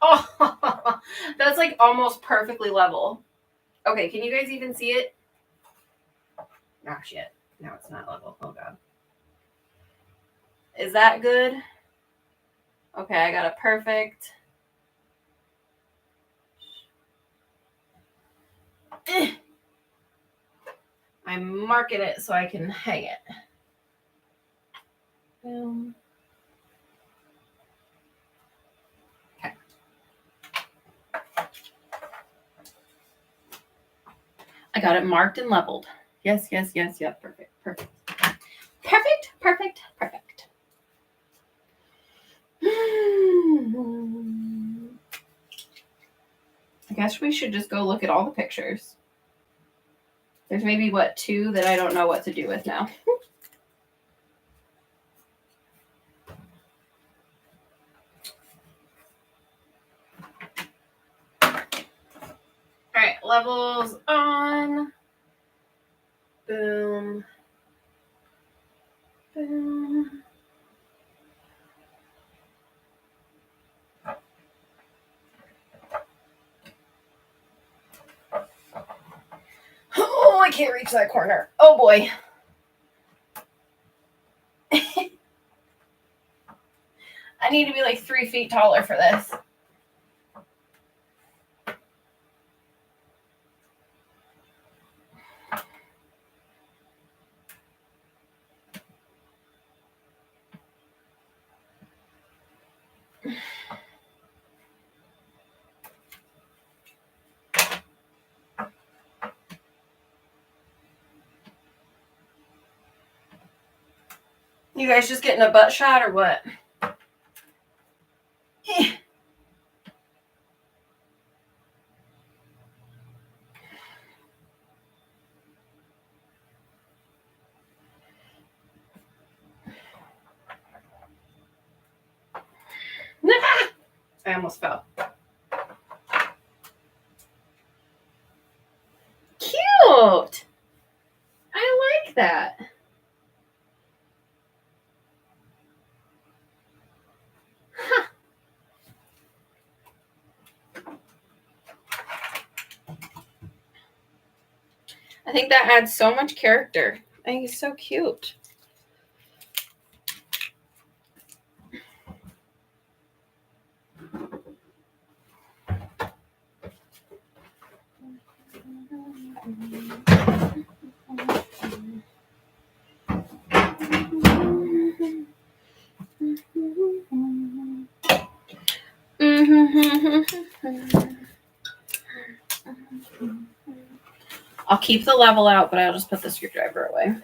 Speaker 1: Oh, that's like almost perfectly level. Okay, can you guys even see it? Oh, shit. Now it's not level. Oh, God. Is that good? Okay, I got a perfect. I'm marking it so I can hang it. Boom. Okay. I got it marked and leveled. Yes. Yep. Perfect. I guess we should just go look at all the pictures. There's maybe, 2 that I don't know what to do with now. All right, levels on. Boom. Boom. Oh, I can't reach that corner. Oh boy. I need to be like 3 feet taller for this. You guys just getting a butt shot or what? I almost fell. Cute. I like that. Huh. I think that adds so much character. I think it's so cute. I'll keep the level out, but I'll just put the screwdriver away.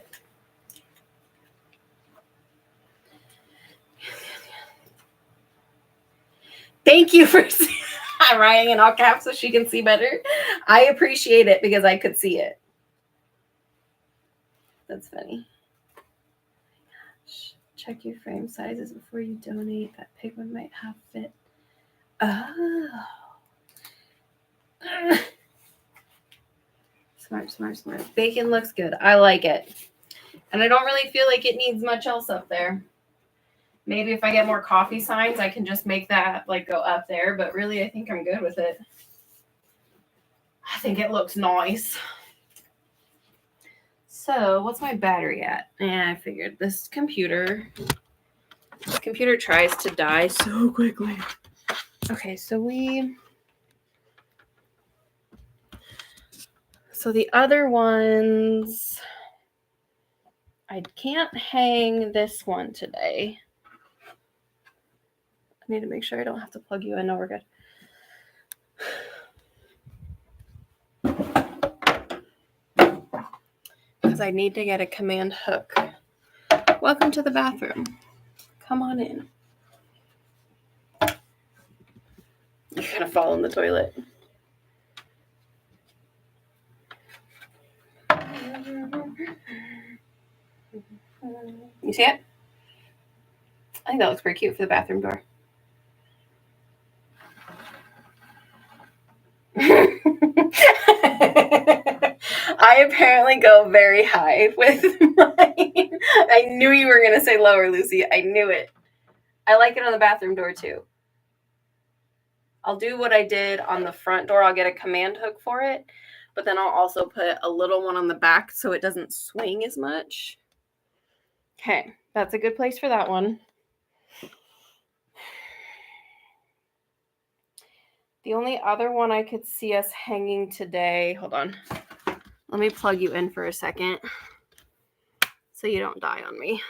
Speaker 1: Thank you for I'm writing in all caps so she can see better. I appreciate it because I could see it. That's funny. Check your frame sizes before you donate. That pigment might have fit. Oh. Smart. Bacon looks good. I like it. And I don't really feel like it needs much else up there. Maybe if I get more coffee signs, I can just make that like go up there. But really, I think I'm good with it. I think it looks nice. So what's my battery at? Yeah, I figured this computer tries to die so quickly. Okay, so the other ones, I can't hang this one today. I need to make sure I don't have to plug you in. No, we're good. Because I need to get a command hook. Welcome to the bathroom. Come on in. You're going to fall in the toilet. You see it? I think that looks pretty cute for the bathroom door. I apparently go very high with mine. I knew you were going to say lower, Lucy. I knew it. I like it on the bathroom door too. I'll do what I did on the front door. I'll get a command hook for it, but then I'll also put a little one on the back so it doesn't swing as much. Okay, that's a good place for that one. The only other one I could see us hanging today, hold on. Let me plug you in for a second so you don't die on me.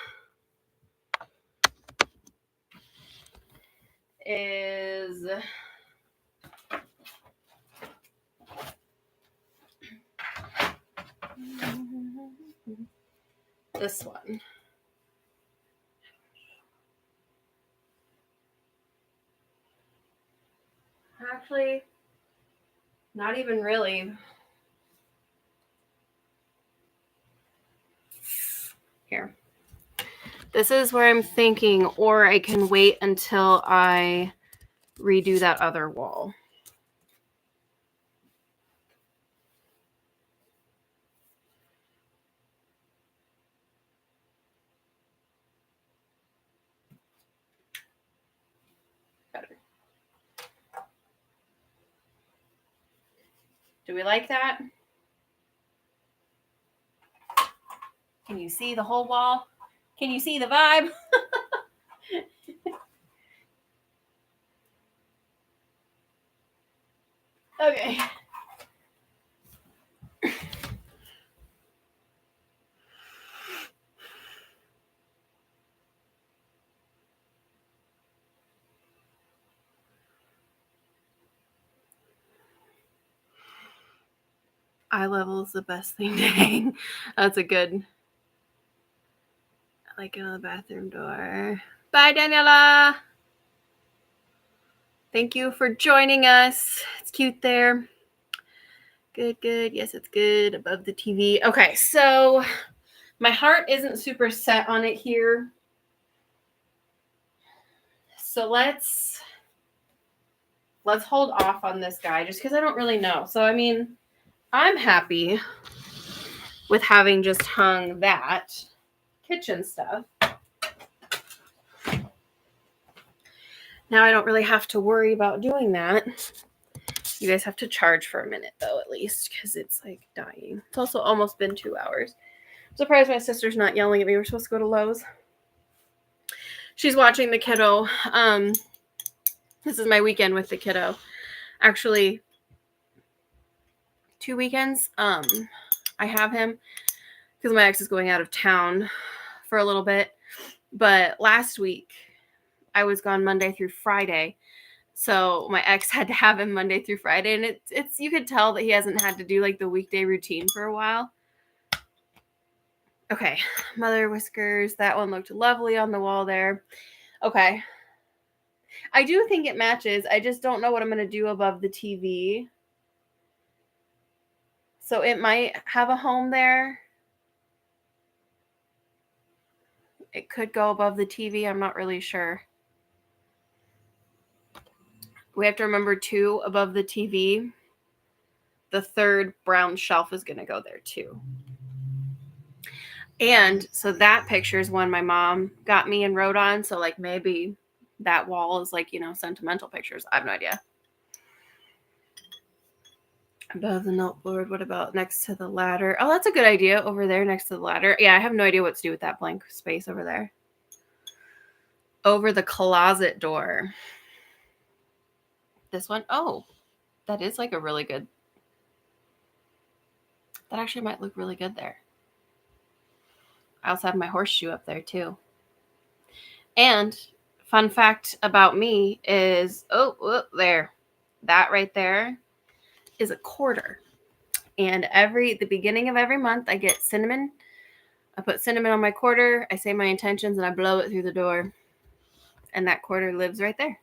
Speaker 1: Is this one. Actually, not even really. Here. This is where I'm thinking, or I can wait until I redo that other wall. Better. Do we like that? Can you see the whole wall? Can you see the vibe? Okay. Eye level is the best thing to hang. That's a good. I like it on the bathroom door. Bye, Daniela. Thank you for joining us. It's cute there. Good, good. Yes, it's good. Above the TV. Okay, so my heart isn't super set on it here. So let's hold off on this guy just because I don't really know. So, I mean, I'm happy with having just hung that kitchen stuff. Now I don't really have to worry about doing that. You guys have to charge for a minute, though, at least, because it's, like, dying. It's also almost been 2 hours. I'm surprised my sister's not yelling at me. We're supposed to go to Lowe's. She's watching the kiddo. This is my weekend with the kiddo. Actually, 2 weekends. I have him because my ex is going out of town for a little bit. But last week, I was gone Monday through Friday. So my ex had to have him Monday through Friday. And it's you could tell that he hasn't had to do like the weekday routine for a while. Okay, mother whiskers. That one looked lovely on the wall there. Okay. I do think it matches. I just don't know what I'm going to do above the TV. So it might have a home there. It could go above the TV. I'm not really sure. We have to remember, too, above the TV, the third brown shelf is going to go there, too. And so that picture is one my mom got me and wrote on. So, like, maybe that wall is, like, sentimental pictures. I have no idea. Above the noteboard. What about next to the ladder? Oh, that's a good idea over there next to the ladder. Yeah, I have no idea what to do with that blank space over there. Over the closet door. This one. Oh, that is like a really good. That actually might look really good there. I also have my horseshoe up there too. And fun fact about me is, there. That right there is a quarter. And the beginning of every month, I get cinnamon. I put cinnamon on my quarter. I say my intentions and I blow it through the door. And that quarter lives right there.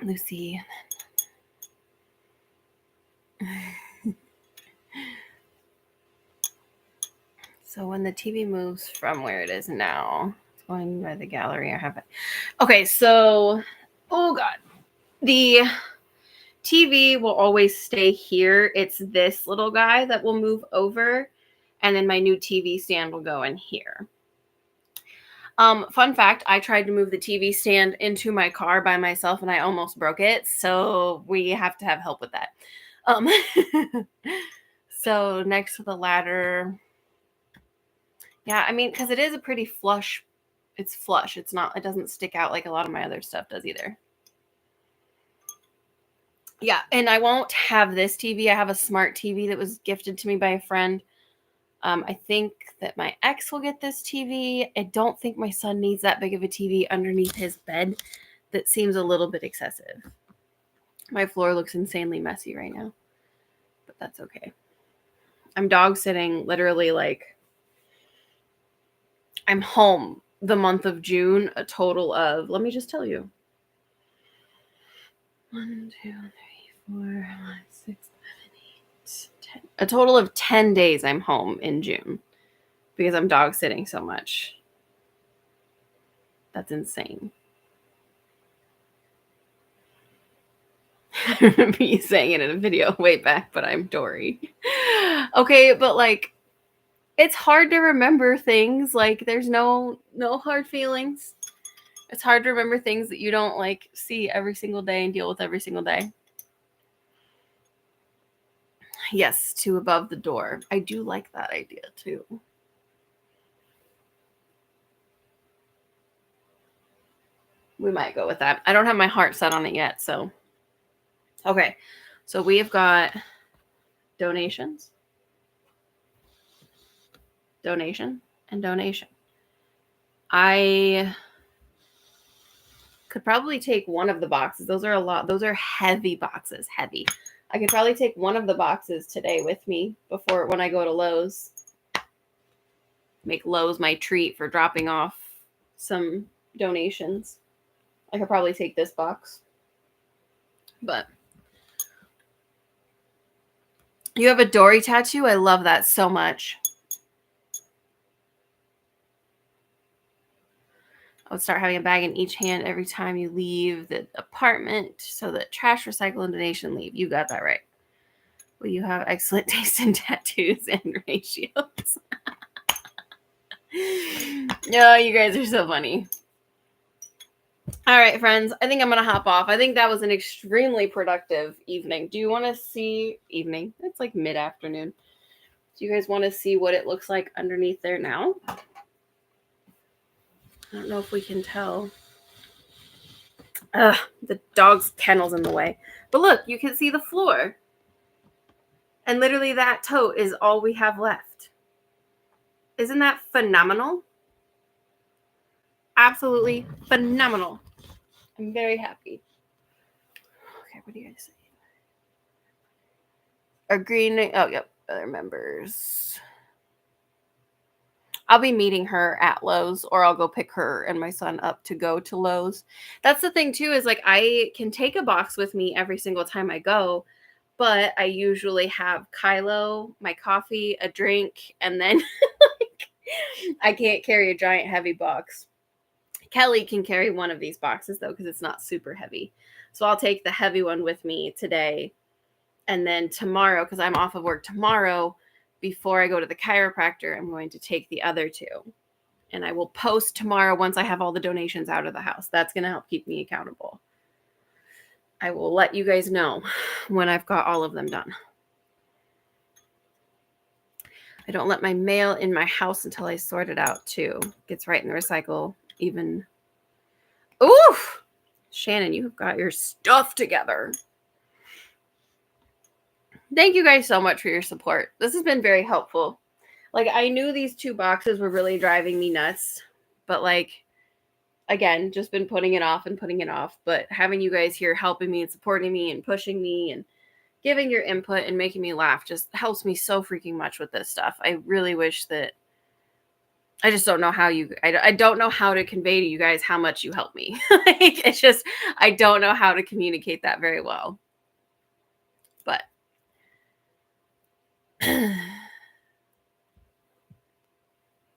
Speaker 1: Lucy. So when the TV moves from where it is now, it's going by the gallery. I have it. Okay, so, oh God. The TV will always stay here. It's this little guy that will move over. And then my new TV stand will go in here. Fun fact, I tried to move the TV stand into my car by myself and I almost broke it. So we have to have help with that. So next to the ladder. Yeah, I mean, because it is a pretty flush. It's flush. It doesn't stick out like a lot of my other stuff does either. Yeah, and I won't have this TV. I have a smart TV that was gifted to me by a friend. I think that my ex will get this TV. I don't think my son needs that big of a TV underneath his bed. That seems a little bit excessive. My floor looks insanely messy right now, but that's okay. I'm dog sitting literally like I'm home the month of June, a total of, let me just tell you. 1, 2, 3, 4, 5, 6, 7, 8, 10. A total of 10 days I'm home in June because I'm dog sitting so much. That's insane. I remember you saying it in a video way back, but I'm Dory. Okay, but like, it's hard to remember things. Like, there's no hard feelings. It's hard to remember things that you don't like see every single day and deal with every single day. Yes, to above the door. I do like that idea too. We might go with that. I don't have my heart set on it yet, so. Okay, so we have got donations, donation, and donation. I could probably take one of the boxes. Those are a lot. Those are heavy boxes, heavy. I could probably take one of the boxes today with me before when I go to Lowe's. Make Lowe's my treat for dropping off some donations. I could probably take this box. But you have a Dory tattoo? I love that so much. I would start having a bag in each hand every time you leave the apartment so that trash, recycle, and donation leave. You got that right. Well, you have excellent taste in tattoos and ratios. No, you guys are so funny. All right, friends. I think I'm going to hop off. I think that was an extremely productive evening. Do you want to see evening? It's like mid-afternoon. Do you guys want to see what it looks like underneath there now? I don't know if we can tell. Ugh, the dog's kennel's in the way. But look, you can see the floor. And literally that tote is all we have left. Isn't that phenomenal? Absolutely phenomenal. I'm very happy. Okay, what do you guys say? Our green, oh, yep, other members. I'll be meeting her at Lowe's, or I'll go pick her and my son up to go to Lowe's. That's the thing too, is like I can take a box with me every single time I go, but I usually have Kylo, my coffee, a drink, and then like, I can't carry a giant heavy box. Kelly can carry one of these boxes though, because it's not super heavy. So I'll take the heavy one with me today. And then tomorrow, because I'm off of work tomorrow, before I go to the chiropractor, I'm going to take the other two. And I will post tomorrow once I have all the donations out of the house. That's going to help keep me accountable. I will let you guys know when I've got all of them done. I don't let my mail in my house until I sort it out too. Gets right in the recycle. Even. Oof! Shannon, you've got your stuff together. Thank you guys so much for your support. This has been very helpful. Like, I knew these 2 boxes were really driving me nuts, but like, again, just been putting it off. But having you guys here helping me and supporting me and pushing me and giving your input and making me laugh just helps me so freaking much with this stuff. I really wish that I just don't know how I don't know how to convey to you guys how much you help me. Like, it's just, I don't know how to communicate that very well. But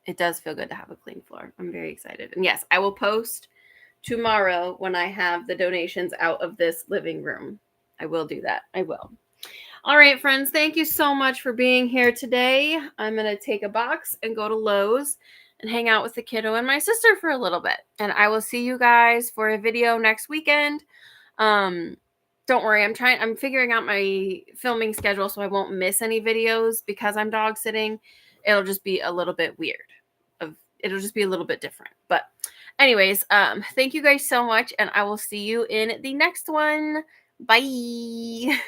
Speaker 1: it does feel good to have a clean floor. I'm very excited. And yes, I will post tomorrow when I have the donations out of this living room. I will do that. I will. All right, friends, thank you so much for being here today. I'm going to take a box and go to Lowe's and hang out with the kiddo and my sister for a little bit. And I will see you guys for a video next weekend. Don't worry, I'm figuring out my filming schedule so I won't miss any videos because I'm dog sitting. It'll just be a little bit weird. It'll just be a little bit different. But anyways, thank you guys so much, and I will see you in the next one. Bye.